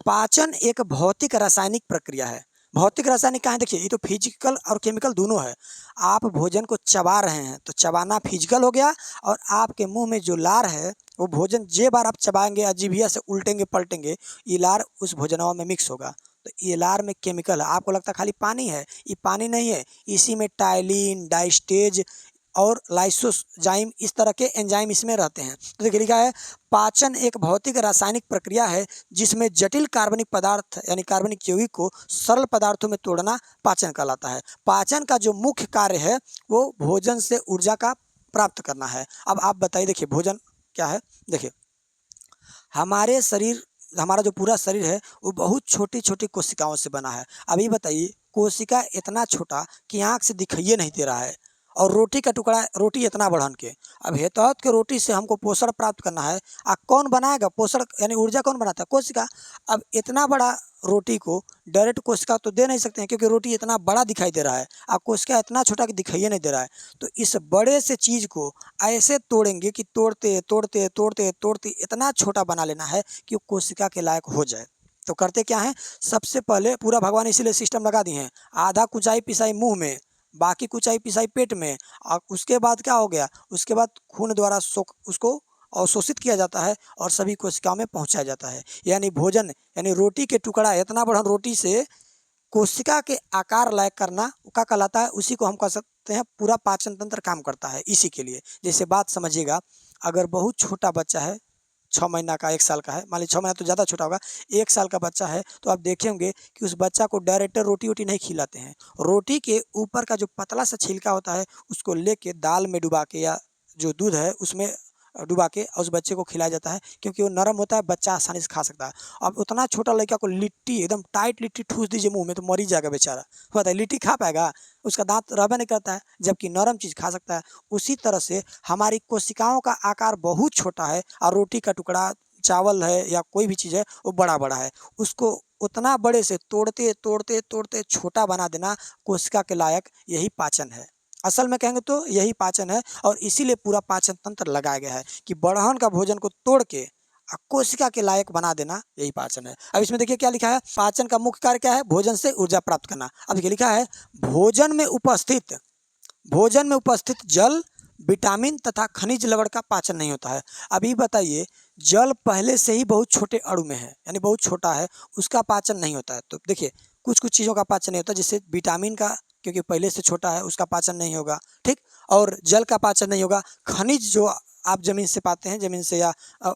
A: पाचन एक भौतिक रासायनिक प्रक्रिया है। भौतिक रासायनिक क्या है? देखिए ये तो फिजिकल और केमिकल दोनों है। आप भोजन को चबा रहे हैं तो चबाना फिजिकल हो गया, और आपके मुंह में जो लार है वो भोजन जे बार आप चबाएंगे या जीभिया से उल्टेंगे पलटेंगे, ये लार उस भोजनवा में मिक्स होगा। तो ये लार में केमिकल है। आपको लगता है खाली पानी है, ये पानी नहीं है। इसी में टाइलिन, डाइस्टेज और लाइसोजाइम, इस तरह के एंजाइम इसमें रहते हैं। तो देखिए लिखा है पाचन एक भौतिक रासायनिक प्रक्रिया है जिसमें जटिल कार्बनिक पदार्थ यानी कार्बनिक यौगिक को सरल पदार्थों में तोड़ना पाचन कहलाता है। पाचन का जो मुख्य कार्य है वो भोजन से ऊर्जा का प्राप्त करना है। अब आप बताइए, देखिए भोजन क्या है? देखिए हमारा जो पूरा शरीर है वो बहुत छोटी छोटी कोशिकाओं से बना है। अभी बताइए कोशिका इतना छोटा कि आँख से दिखाइए नहीं दे रहा है, और रोटी का टुकड़ा, रोटी इतना बढ़न के। अब हेतहत के रोटी से हमको पोषण प्राप्त करना है, कौन बनाएगा पोषण यानी ऊर्जा? कौन बनाता है? कोशिका। अब इतना बड़ा रोटी को डायरेक्ट कोशिका तो दे नहीं सकते हैं, क्योंकि रोटी इतना बड़ा दिखाई दे रहा है और कोशिका इतना छोटा कि दिखाइए नहीं दे रहा है। तो इस बड़े से चीज़ को ऐसे तोड़ेंगे कि तोड़ते तोड़ते तोड़ते तोड़ते इतना छोटा बना लेना है कि वो कोशिका के लायक हो जाए। तो करते क्या है? सबसे पहले पूरा भगवान इसीलिए सिस्टम लगा दिए हैं, आधा कुचाई पिसाई मुँह में, बाकी कुचाई पिसाई पेट में, और उसके बाद क्या हो गया? उसके बाद खून द्वारा उसको अवशोषित किया जाता है और सभी कोशिकाओं में पहुंचाया जाता है। यानी भोजन यानी रोटी के टुकड़ा, इतना बड़ा रोटी से कोशिका के आकार लायक करना क्या कहलाता है? उसी को हम कह सकते हैं पूरा पाचन तंत्र काम करता है इसी के लिए। जैसे बात समझिएगा, अगर बहुत छोटा बच्चा है, 6 महीना का, 1 साल का है, मान लीजिए 6 महीना तो ज़्यादा छोटा होगा, 1 साल का बच्चा है, तो आप देखे होंगे कि उस बच्चा को डायरेक्ट रोटी वोटी नहीं खिलाते हैं। रोटी के ऊपर का जो पतला सा छिलका होता है उसको लेके दाल में डुबा के या जो दूध है उसमें डुबा के उस बच्चे को खिलाया जाता है, क्योंकि वो नरम होता है, बच्चा आसानी से खा सकता है। अब उतना छोटा लड़का को लिट्टी, एकदम टाइट लिट्टी ठूस दीजिए मुँह में तो मर ही जाएगा बेचारा। बताइए लिट्टी खा पाएगा? उसका दांत रहबे नहीं करता है, जबकि नरम चीज़ खा सकता है। उसी तरह से हमारी कोशिकाओं का आकार बहुत छोटा है और रोटी का टुकड़ा, चावल है या कोई भी चीज़ है वो बड़ा है। उसको उतना बड़े से तोड़ते तोड़ते तोड़ते छोटा बना देना कोशिका के लायक, यही पाचन है। असल में कहेंगे तो यही पाचन है, और इसीलिए पूरा पाचन तंत्र लगाया गया है कि बड़हन का भोजन को तोड़ के कोशिका के लायक बना देना, यही पाचन है। अब इसमें देखिए क्या लिखा है? पाचन का मुख्य कार्य क्या है? भोजन से ऊर्जा प्राप्त करना। अब देखिए लिखा है भोजन में उपस्थित जल, विटामिन तथा खनिज लवण का पाचन नहीं होता है। अभी बताइए जल पहले से ही बहुत छोटे अणु में है, यानी बहुत छोटा है, उसका पाचन नहीं होता है। तो देखिए कुछ कुछ चीज़ों का पाचन नहीं होता, जैसे विटामिन का, क्योंकि पहले से छोटा है उसका पाचन नहीं होगा, ठीक। और जल का पाचन नहीं होगा। खनिज जो आप ज़मीन से पाते हैं, ज़मीन से या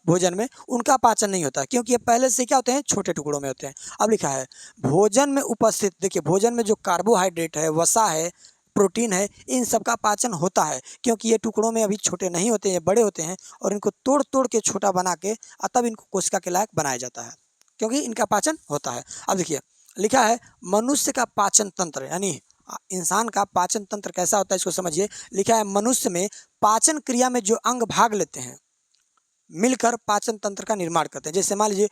A: भोजन में, उनका पाचन नहीं होता, क्योंकि ये पहले से क्या होते हैं, छोटे टुकड़ों में होते हैं। अब लिखा है भोजन में उपस्थित, देखिए भोजन में जो कार्बोहाइड्रेट है, वसा है, प्रोटीन है, इन सब का पाचन होता है, क्योंकि ये टुकड़ों में अभी छोटे नहीं होते, ये बड़े होते हैं और इनको तोड़ तोड़ के छोटा बना के तब इनको कोशिका के लायक बनाया जाता है, क्योंकि इनका पाचन होता है। अब देखिए लिखा है मनुष्य का पाचन तंत्र, यानी इंसान का पाचन तंत्र कैसा होता है इसको समझिए। लिखा है मनुष्य में पाचन क्रिया में जो अंग भाग लेते हैं मिलकर पाचन तंत्र का निर्माण करते हैं। जैसे मान लीजिए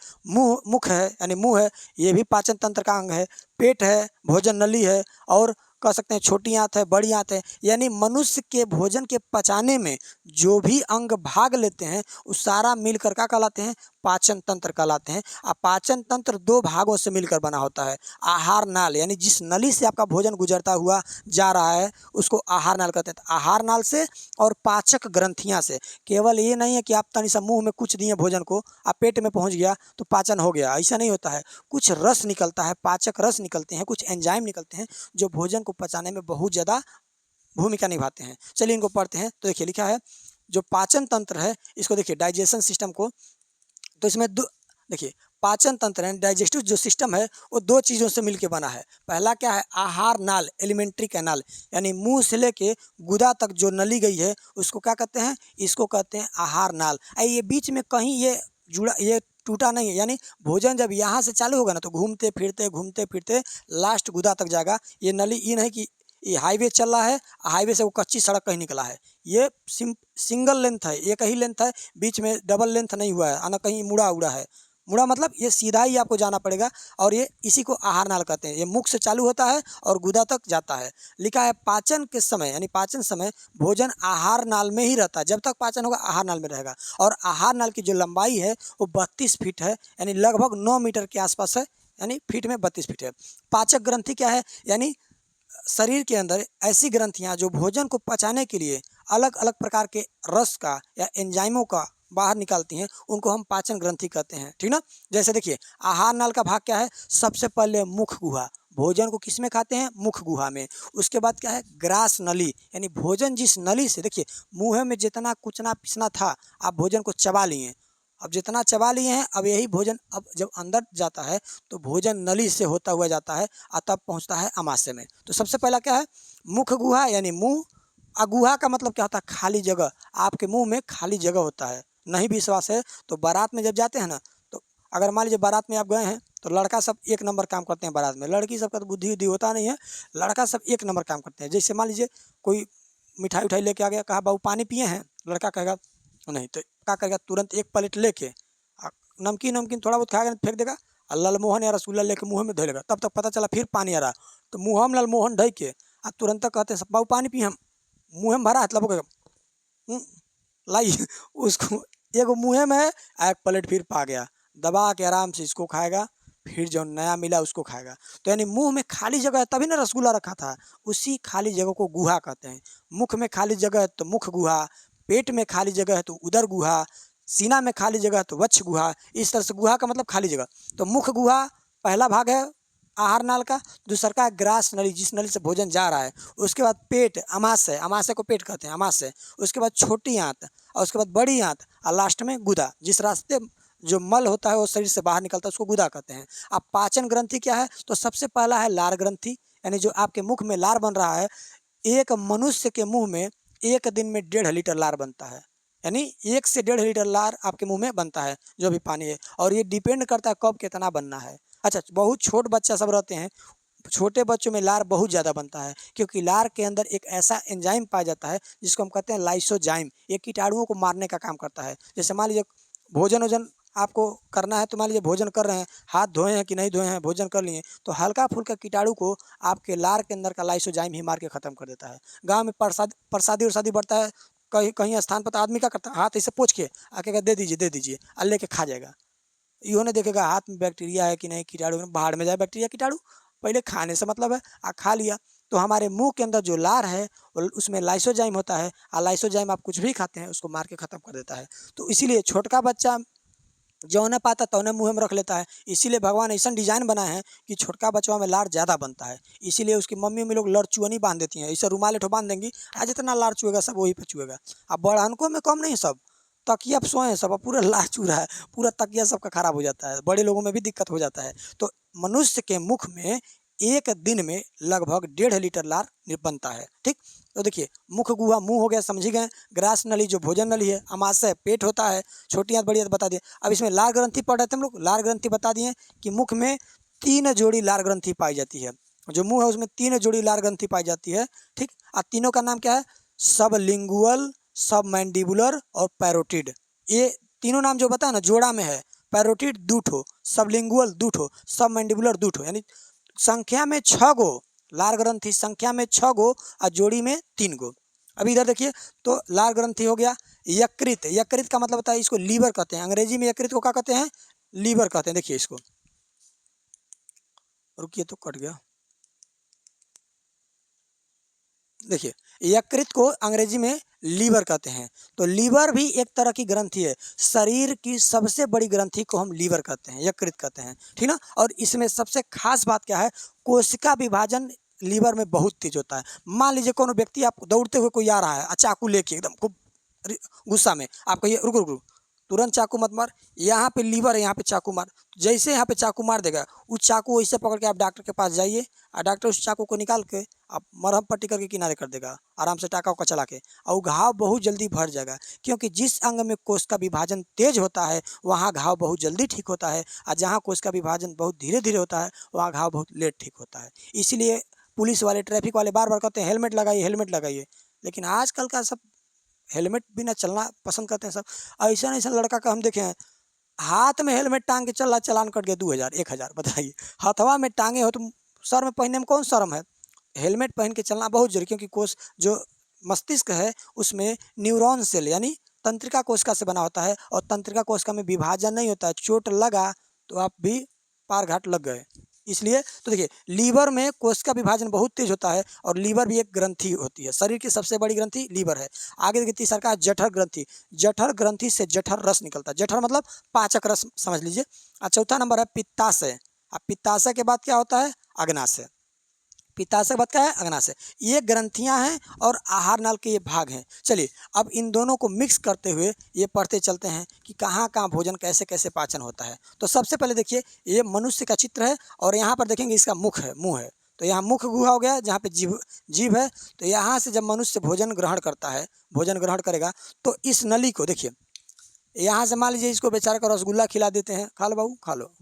A: मुख है, यानी मुंह है, ये भी पाचन तंत्र का अंग है। पेट है, भोजन नली है, और कह सकते हैं छोटी आंत है, बड़ी आंत है। यानी मनुष्य के भोजन के पचाने में जो भी अंग भाग लेते हैं वो सारा मिलकर क्या कहलाते हैं, पाचन तंत्र कहलाते हैं। पाचन तंत्र दो भागों से मिलकर बना होता है। आहार नाल, यानी जिस नली से आपका भोजन गुजरता हुआ जा रहा है उसको आहार नाल कहते हैं। तो आहार नाल से और पाचक ग्रंथियां से, केवल ये नहीं है कि आप तनी सा मुंह में कुछ दिए भोजन को, आप पेट में पहुंच गया तो पाचन हो गया, ऐसा नहीं होता है। कुछ रस निकलता है, पाचक रस निकलते हैं, कुछ एंजाइम निकलते हैं जो भोजन को पचाने में बहुत ज़्यादा भूमिका निभाते हैं। चलिए इनको पढ़ते हैं। तो देखिए लिखा है जो पाचन तंत्र है इसको देखिए, डाइजेशन सिस्टम को, तो इसमें देखिए पाचन तंत्र है, डाइजेस्टिव जो सिस्टम है वो दो चीज़ों से मिलकर बना है। पहला क्या है, आहार नाल, एलिमेंट्री कैनाल, यानी मुंह से लेके गुदा तक जो नली गई है उसको क्या कहते हैं, इसको कहते हैं आहार नाल। ये बीच में कहीं ये जुड़ा, ये टूटा नहीं है, यानी भोजन जब यहाँ से चालू होगा ना तो घूमते फिरते लास्ट गुदा तक जाएगा। ये नली, ये नहीं कि ये हाईवे चल रहा है, हाईवे से वो कच्ची सड़क कहीं निकला है, ये सिंगल लेंथ है, एक ही लेंथ है, बीच में डबल लेंथ नहीं हुआ है, आना कहीं मुड़ा उड़ा है। मुड़ा मतलब ये सीधा ही आपको जाना पड़ेगा, और ये इसी को आहार नाल कहते हैं। ये मुख से चालू होता है और गुदा तक जाता है। लिखा है पाचन के समय, यानी पाचन समय भोजन आहार नाल में ही रहता है, जब तक पाचन होगा आहार नाल में रहेगा। और आहार नाल की जो लंबाई है वो 32 फीट है, यानी लगभग 9 मीटर के आसपास है, यानी फीट में 32 फीट है। पाचक ग्रंथि क्या है, यानी शरीर के अंदर ऐसी ग्रंथियां जो भोजन को पचाने के लिए अलग अलग प्रकार के रस का या एंजाइमों का बाहर निकालती हैं, उनको हम पाचन ग्रंथि कहते हैं, ठीक ना। जैसे देखिए आहार नाल का भाग क्या है, सबसे पहले मुख गुहा, भोजन को किस में खाते हैं, मुख गुहा में। उसके बाद क्या है, ग्रास नली, यानी भोजन जिस नली से, देखिए मुँह में जितना कुचना पिसना था आप भोजन को चबा लिए, अब जितना चबा लिए हैं अब यही भोजन अब जब अंदर जाता है तो भोजन नली से होता हुआ जाता है और तब पहुंचता है अमाशय में। तो सबसे पहला क्या है, मुख गुहा, यानी मुंह। अगुहा का मतलब क्या होता है, खाली जगह, आपके मुंह में खाली जगह होता है। नहीं विश्वास है तो बारात में जब जाते हैं ना, तो अगर मान लीजिए बारात में आप गए हैं तो लड़का सब एक नंबर काम करते हैं बारात में, लड़की सबका तो बुद्धि उद्धि होता नहीं है, लड़का सब एक नंबर काम करते हैं। जैसे मान लीजिए कोई मिठाई उठाई लेके आ गया, कहा बाबू पानी पिए हैं, लड़का कहेगा नहीं, तो क्या करेगा, तुरंत एक प्लेट लेके नमकीन नमकीन थोड़ा बहुत खाएगा फेंक देगा, और लालमोहन या रसगुल्ला लेके मुँह में धोलेगा, तब तक पता चला फिर पानी आ रहा, तो मुँह में लालमोहन ढक के तुरंत कहते हैं बाबू पानी पिए, हम मुँह में भरा हाथ लबोकेगा लाई उसको एक मुँह में है, एक प्लेट फिर पा गया, दबा के आराम से इसको खाएगा, फिर जो नया मिला उसको खाएगा। तो यानी मुंह में खाली जगह है तभी ना रसगुल्ला रखा था, उसी खाली जगह को गुहा कहते हैं। मुख में खाली जगह है तो मुख गुहा, पेट में खाली जगह है तो उदर गुहा, सीना में खाली जगह है तो वक्ष गुहा। इस तरह से गुहा का मतलब खाली जगह। तो मुख गुहा पहला भाग है आहार नाल का, दूसरा का ग्रास नली, जिस नली से भोजन जा रहा है। उसके बाद पेट, अमाशय, अमाशय को पेट कहते हैं, अमाशय। उसके बाद छोटी आंत, और उसके बाद बड़ी आंत, और लास्ट में गुदा, जिस रास्ते जो मल होता है वो शरीर से बाहर निकलता है उसको गुदा कहते हैं। अब पाचन ग्रंथि क्या है, तो सबसे पहला है लार ग्रंथि, यानी जो आपके मुख में लार बन रहा है। एक मनुष्य के मुंह में एक दिन में 1.5 लीटर लार बनता है, यानी 1 से 1.5 लीटर लार आपके मुंह में बनता है जो भी पानी है, और ये डिपेंड करता है कब कितना बनना है। अच्छा, बहुत छोट बच्चा सब रहते हैं, छोटे बच्चों में लार बहुत ज़्यादा बनता है, क्योंकि लार के अंदर एक ऐसा एंजाइम पाया जाता है जिसको हम कहते हैं लाइसोजाइम। ये कीटाणुओं को मारने का काम करता है। जैसे मान लीजिए भोजन वोजन आपको करना है, तो मान लीजिए भोजन कर रहे हैं, हाथ धोए हैं कि नहीं धोए हैं, भोजन कर लिए, तो हल्का फुल्का कीटाणु को आपके लार के अंदर का लाइसोजाइम ही मार के ख़त्म कर देता है। गाँव में प्रसादी उरसादी बढ़ता है, कहीं कहीं स्थान पर तो आदमी क्या करता है, हाथ ऐसे पोंछ के आके दे दीजिए, और लेके खा जाएगा। इहो नहीं देखेगा हाथ में बैक्टीरिया है कि नहीं, कीटाणु बाहर में जाए बैक्टीरिया कीटाणु, पहले खाने से मतलब है, खा लिया। तो हमारे मुंह के अंदर जो लार है उसमें लाइसोजाइम होता है, और लाइसोजाइम आप कुछ भी खाते हैं उसको मार के ख़त्म कर देता है। तो इसीलिए छोटका बच्चा जौने पाता तौने मुँह में रख लेता है। इसीलिए भगवान ऐसा डिजाइन बनाए हैं कि छोटका बचवा में लार ज़्यादा बनता है। इसीलिए उसकी मम्मी में लोग लड़चुअनी बांध देती हैं, ऐसे रुमाल एठो बांध देंगी, आज जितना लार चुएगा सब वही पे चुएगा। अब बड़हनको में कम नहीं, सब तकिया पे सोए हैं सब, अब पूरा लार चू रहा है, पूरा तकिया सबका खराब हो जाता है, बड़े लोगों में भी दिक्कत हो जाता है। तो मनुष्य के मुख में एक दिन में लगभग 1.5 लीटर लार बनता है। ठीक, तो देखिए मुख गुहा मुंह हो गया, समझ गए। ग्रास नली जो भोजन नली है, अमाशय पेट होता है, छोटी आंत बड़ी आंत बता दिए। अब इसमें लार ग्रंथि पढ़ रहे थे हम लोग, लार ग्रंथि बता दिए कि मुख में 3 जोड़ी लार ग्रंथि पाई जाती है। जो मुंह है उसमें 3 जोड़ी लार ग्रंथि पाई जाती है। ठीक, और तीनों का नाम क्या है? सबलिंगुअल, सब मैंडिबुलर और पैरोटिड। ये तीनों नाम जो बताया ना जोड़ा में है। पैरोटिड 2 ठो, सबलिंगुअल 2 ठो, सब मैंडिबुलर 2 ठो, यानी संख्या में 6 गो लार ग्रंथि, संख्या में 6 गो और जोड़ी में 3 गो। अब इधर देखिए, तो लार ग्रंथि हो गया। यकृत, यकृत का मतलब होता है, इसको लीवर कहते हैं, अंग्रेजी में यकृत को क्या कहते हैं? लीवर कहते हैं। देखिए इसको, रुकिए तो कट गया। देखिए यकृत को अंग्रेजी में लीवर कहते हैं। तो लीवर भी एक तरह की ग्रंथि है, शरीर की सबसे बड़ी ग्रंथि को हम लीवर कहते हैं, यकृत कहते हैं, ठीक ना। और इसमें सबसे खास बात क्या है? कोशिका विभाजन लीवर में बहुत तेज होता है। मान लीजिए कोनो व्यक्ति, आप दौड़ते हुए कोई आ रहा है, चाकू लेके एकदम खूब गुस्सा में, आप कहिए रुक रुक रुक, तुरंत चाकू मत मार, यहाँ पे लीवर है, यहाँ पे चाकू मार। जैसे यहाँ पे चाकू मार देगा, उस चाकू वैसे पकड़ के आप डॉक्टर के पास जाइए, और डॉक्टर उस चाकू को निकाल के आप मरहम पट्टी करके किनारे कर देगा, आराम से टाका उका चला के, और घाव बहुत जल्दी भर जाएगा। क्योंकि जिस अंग में कोश का विभाजन तेज होता है वहाँ घाव बहुत जल्दी ठीक होता है, और जहाँ कोश का विभाजन बहुत धीरे धीरे होता है वहाँ घाव बहुत लेट ठीक होता है। इसलिए पुलिस वाले, ट्रैफिक वाले बार बार कहते हैं हेलमेट लगाइए, हेलमेट लगाइए। लेकिन आजकल का सब हेलमेट बिना चलना पसंद करते हैं सब। ऐसा ऐसा लड़का का हम देखे हैं, हाथ में हेलमेट टांग के चल रहा, चलान कट गया 2000 1000। बताइए, हथवा में टांगे हो तो सर में पहनने में कौन शर्म है? हेलमेट पहन के चलना बहुत जरूरी, क्योंकि कोश जो मस्तिष्क है उसमें न्यूरॉन सेल यानी तंत्रिका कोशिका से बना होता है, और तंत्रिका कोशिका में विभाजन नहीं होता है। चोट लगा तो आप भी पार घाट लग गए। इसलिए तो देखिए, लीवर में कोशिका विभाजन बहुत तेज होता है, और लीवर भी एक ग्रंथि होती है, शरीर की सबसे बड़ी ग्रंथि लीवर है। आगे देखिए तीसरा का जठर ग्रंथि, जठर ग्रंथि से जठर रस निकलता है, जठर मतलब पाचक रस समझ लीजिए। और चौथा नंबर है पित्ताशय। अब पित्ताशय के बाद क्या होता है? अग्नाशय। पित्ताशय के बाद क्या है? अग्नाशय। ये ग्रंथियां हैं और आहार नाल के ये भाग हैं। चलिए अब इन दोनों को मिक्स करते हुए ये पढ़ते चलते हैं कि कहाँ कहाँ भोजन कैसे कैसे पाचन होता है। तो सबसे पहले देखिए, ये मनुष्य का चित्र है, और यहाँ पर देखेंगे इसका मुख है, मुँह है। तो यहाँ मुख गुहा हो गया, जहाँ पे जीभ है। तो यहाँ से जब मनुष्य भोजन ग्रहण करता है, भोजन ग्रहण करेगा, तो इस नली को देखिए, यहाँ से मान लीजिए इसको बेचारे को रसगुल्ला खिला देते हैं, खा लो बाबू खा लो।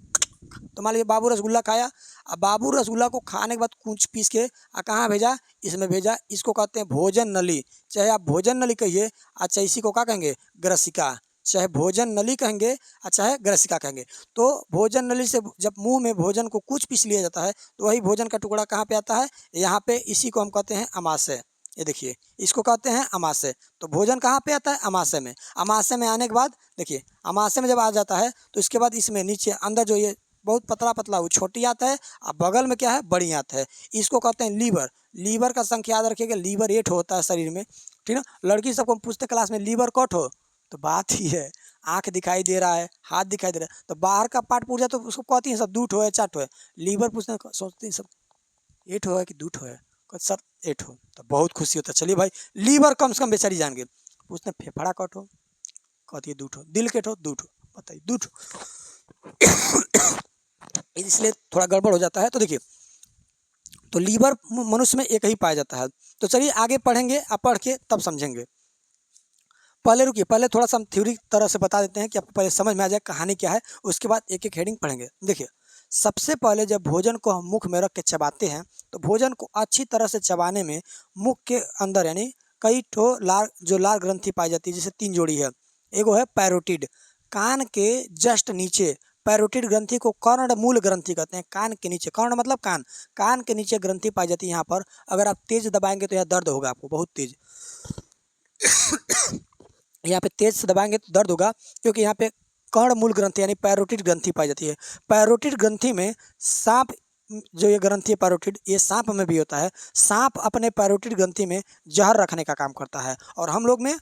A: तो मान लीजिए बाबू रसगुल्ला खाया, अब बाबू रसगुल्ला को खाने के बाद कूच पीस के कहाँ भेजा? इसमें भेजा। इसको कहते हैं भोजन नली, चाहे आप भोजन नली कहिए, अच्छा इसी को क्या कहेंगे? ग्रसिका। चाहे भोजन नली कहेंगे, अच्छा है ग्रसिका कहेंगे। तो भोजन नली से जब मुंह में भोजन को कूच पीस लिया जाता है, तो वही भोजन का टुकड़ा कहाँ पे आता है? यहाँ पे। इसी को हम कहते हैं अमाशय। ये देखिए, इसको कहते हैं अमाशय। तो भोजन कहाँ पे आता है? अमाशय में। अमाशय में आने के बाद देखिए, अमाशय में जब आ जाता है तो इसके बाद इसमें नीचे अंदर जो ये बहुत पतला पतला वो छोटी आंत है, और बगल में क्या है? बड़ी आंत है। इसको कहते हैं लीवर। लीवर का संख्या याद रखिएगा, लीवर 8 होता है शरीर में, ठीक ना। लड़की सबको पूछते क्लास में लीवर कट हो, तो बात ही है, आँख दिखाई दे रहा है, हाथ दिखाई दे रहा है, तो बाहर का पार्ट पूछ जाए तो उसको कहती है सब 2 ठो है 4 ठो है। लीवर पूछते सोचते हैं सब 8 हो है कि 2 ठो है, कहते सर 8 हो, तो बहुत खुशी होता है। चलिए भाई, लीवर कम से कम बेचारी जान गए। पूछते हैं फेफड़ा कट हो, कहती है 2 ठो, दिल के ठो 2 ठो, बताइए 2 ठो। इसलिए थोड़ा गड़बड़ हो जाता है। तो देखिए, तो लीवर मनुष्य में एक ही पाया जाता है। तो चलिए आगे पढ़ेंगे, आप पढ़ के तब समझेंगे। पहले रुकिए, पहले थोड़ा सा हम थ्योरी तरह से बता देते हैं कि आपको पहले समझ में आ जाए कहानी क्या है, उसके बाद एक एक हेडिंग पढ़ेंगे। देखिए, सबसे पहले जब भोजन को हम मुख में रख के चबाते हैं, तो भोजन को अच्छी तरह से चबाने में मुख के अंदर यानी कई ठो लार ग्रंथि पाई जाती है, जैसे 3 जोड़ी है। एगो है पैरोटिड, कान के जस्ट नीचे। पैरोटिड ग्रंथि को कर्ण मूल ग्रंथि कहते हैं। कान के नीचे, कर्ण मतलब कान, कान के नीचे ग्रंथि पाई जाती है। यहाँ पर अगर आप तेज दबाएंगे तो यहाँ दर्द होगा आपको, बहुत तेज। यहाँ पे तेज से दबाएंगे तो दर्द होगा, क्योंकि यहाँ पे कर्ण मूल ग्रंथि यानी पैरोटिड ग्रंथि पाई जाती है। पैरोटिड ग्रंथि में सांप, जो ये ग्रंथि है पैरोटिड, ये सांप में भी होता है। सांप अपने पैरोटिड ग्रंथि में जहर रखने का काम करता है, और हम लोग में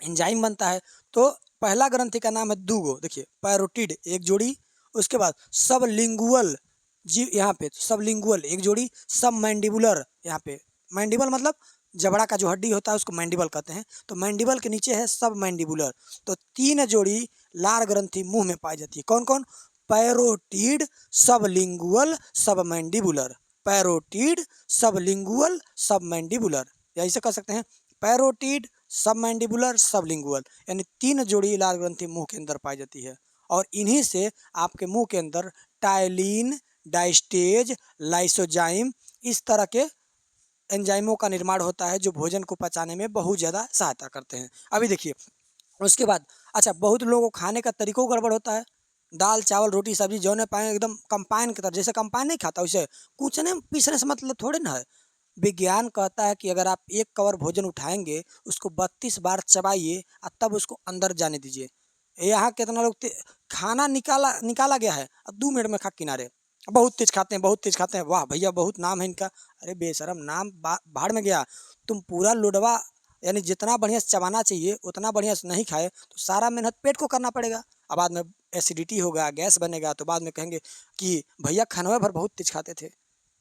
A: एंजाइम बनता है। तो पहला ग्रंथि का नाम है दूगो, देखिए पैरोटिड एक जोड़ी, उसके बाद सबलिंगुअल जी यहाँ पे सबलिंगुअल एक जोड़ी, सब मैंडिबुलर यहाँ पे, मैंडिबल मतलब जबड़ा का जो हड्डी होता है उसको मैंडिबल कहते हैं, तो मैंडिबल के नीचे है सब मैंडिबुलर। तो 3 जोड़ी लार ग्रंथि मुंह में पाई जाती है। कौन कौन? पैरोटिड, सबलिंगुअल, सब मैंडिबुलर। पैरोटिड, सबलिंगुअल, सब मैंडिबुलर, या इसे कह सकते हैं पैरोटिड, सबमैंडिबुलर, सबलिंगुअल, यानी 3 जोड़ी लार ग्रंथि मुंह के अंदर पाई जाती है। और इन्हीं से आपके मुंह के अंदर टायलिन, डायस्टेज, लाइसोजाइम इस तरह के एंजाइमों का निर्माण होता है जो भोजन को पचाने में बहुत ज़्यादा सहायता करते हैं। अभी देखिए उसके बाद, अच्छा बहुत लोगों को खाने का तरीकों गड़बड़ होता है। दाल चावल रोटी सब्जी जौने पाए एकदम कंपाइन की तरह, जैसे कंपाइन नहीं खाता वैसे कूचने पीसने से मतलब थोड़े ना है। विज्ञान कहता है कि अगर आप एक कवर भोजन उठाएंगे उसको 32 बार चबाइए और तब उसको अंदर जाने दीजिए। यहाँ कितना लोग खाना निकाला निकाला गया है और 2 मिनट में खा किनारे, बहुत तेज खाते हैं, बहुत तेज खाते हैं, वाह भैया बहुत नाम है इनका। अरे बेशरम, नाम भाड़ में गया। तुम पूरा लुडवा यानी जितना बढ़िया से चबाना चाहिए उतना बढ़िया से नहीं खाए तो सारा मेहनत पेट को करना पड़ेगा, और बाद में एसिडिटी होगा, गैस बनेगा, तो बाद में कहेंगे कि भैया खानवा भर बहुत तेज खाते थे,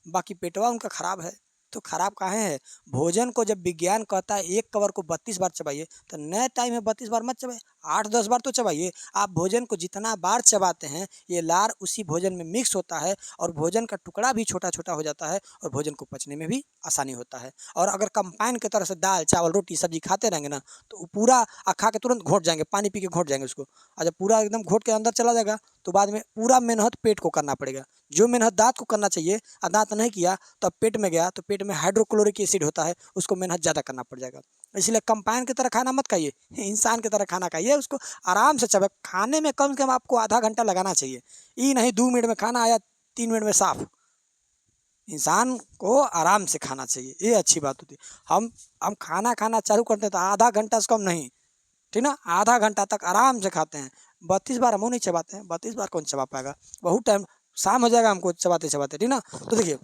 A: बाकी पेटवा उनका खराब है। तो खराब काहे है? भोजन को जब विज्ञान कहता है एक कवर को 32 बार चबाइए, तो नए टाइम में 32 बार मत चबाइए, 8-10 बार तो चबाइए। आप भोजन को जितना बार चबाते हैं ये लार उसी भोजन में मिक्स होता है और भोजन का टुकड़ा भी छोटा छोटा हो जाता है और भोजन को पचने में भी आसानी होता है। और अगर कंपाइन की तरह से दाल चावल रोटी सब्जी खाते रहेंगे ना तो वो पूरा खा के तुरंत घोट जाएंगे, पानी पी के घोट जाएंगे उसको, और जब पूरा एकदम घोट के अंदर चला जाएगा तो बाद में पूरा मेहनत पेट को करना पड़ेगा। जो मेहनत दांत को करना चाहिए और दांत नहीं किया तो पेट में गया, तो पेट में हाइड्रोक्लोरिक एसिड होता है, उसको मेहनत ज़्यादा करना पड़ जाएगा। इसलिए कंपाइन की तरह खाना मत खाइए, इंसान की तरह खाना खाइए, उसको आराम से चबा। खाने में कम से कम आपको आधा घंटा लगाना चाहिए, ये नहीं 2 मिनट में खाना आया 3 मिनट में साफ। इंसान को आराम से खाना चाहिए, ये अच्छी बात होती है। हम खाना खाना चालू करते हैं तो आधा घंटा से कम नहीं, ठीक ना, आधा घंटा तक आराम से खाते हैं। 32 बार हम नहीं चबाते हैं, 32 बार कौन चबा पाएगा, बहुत टाइम शाम हो जाएगा हमको चबाते चबाते, ठीक ना। तो देखिए,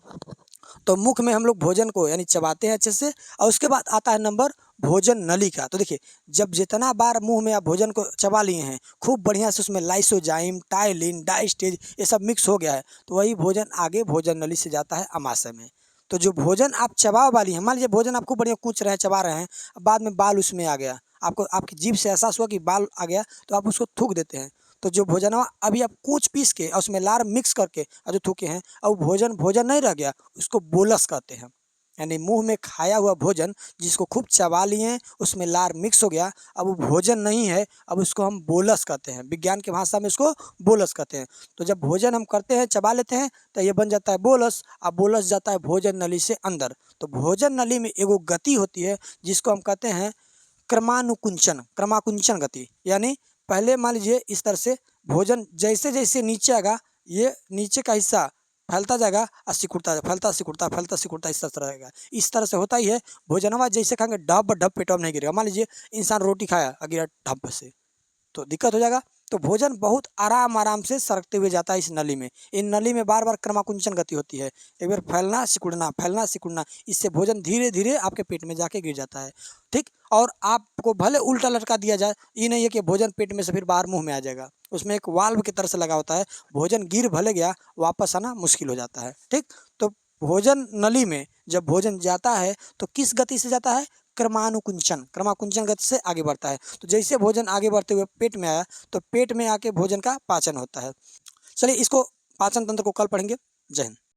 A: तो मुख में हम लोग भोजन को यानी चबाते हैं अच्छे से, और उसके बाद आता है नंबर भोजन नली का। तो देखिए जब जितना बार मुंह में आप भोजन को चबा लिए हैं खूब बढ़िया से उसमें लाइसोजाइम, टाइलिन, डाइस्टेज ये सब मिक्स हो गया है, तो वही भोजन आगे भोजन नली से जाता है अमाशय में। तो जो भोजन आप चबा वाली है, मान लीजिए भोजन आप खूब बढ़िया कूच रहे हैं, चबा रहे हैं, अब बाद में बाल उसमें आ गया, आपको आपकी जीभ से एहसास हुआ कि बाल आ गया, तो आप उसको थूक देते हैं। तो जो भोजनवा अभी आप कूच पीस के और उसमें लार मिक्स करके और जो थूके हैं, और वो भोजन भोजन नहीं रह गया, उसको बोलस कहते हैं। यानी मुंह में खाया हुआ भोजन जिसको खूब चबा लिए, उसमें लार मिक्स हो गया, अब वो भोजन नहीं है, अब उसको हम बोलस कहते हैं, विज्ञान की भाषा में उसको बोलस कहते हैं। तो जब भोजन हम करते हैं चबा लेते हैं तो ये बन जाता है बोलस, अब बोलस जाता है भोजन नली से अंदर। तो भोजन नली में एगो गति होती है जिसको हम कहते हैं क्रमानुकुंचन, क्रमाकुंचन गति। यानी पहले मान लीजिए इस तरह से भोजन जैसे जैसे नीचे आएगा, ये नीचे का हिस्सा फैलता जाएगा और सिकुड़ता जाएगा, फैलता सिकुड़ता फैलता सिकुड़ता इस तरह से रहेगा। इस तरह से होता ही है। भोजनवा जैसे खाएंगे डब डब पेटवा में नहीं गिरेगा। मान लीजिए इंसान रोटी खाया और गिरा ढप से, तो दिक्कत हो जाएगा। तो भोजन बहुत आराम आराम से सरकते हुए जाता है इस नली में। इन नली में बार बार क्रमाकुंचन गति होती है, एक बार फैलना सिकुड़ना, इससे भोजन धीरे धीरे आपके पेट में जाके गिर जाता है, ठीक। और आपको भले उल्टा लटका दिया जाए, ये नहीं है कि भोजन पेट में से फिर बाहर मुंह में आ जाएगा, उसमें एक वाल्व की तरह से लगा होता है, भोजन गिर भले गया वापस आना मुश्किल हो जाता है, ठीक। तो भोजन नली में जब भोजन जाता है तो किस गति से जाता है? क्रमाकुंचन गति से आगे बढ़ता है। तो जैसे भोजन आगे बढ़ते हुए पेट में आया तो पेट में आके भोजन का पाचन होता है। चलिए इसको पाचन तंत्र को कल पढ़ेंगे। जय हिंद।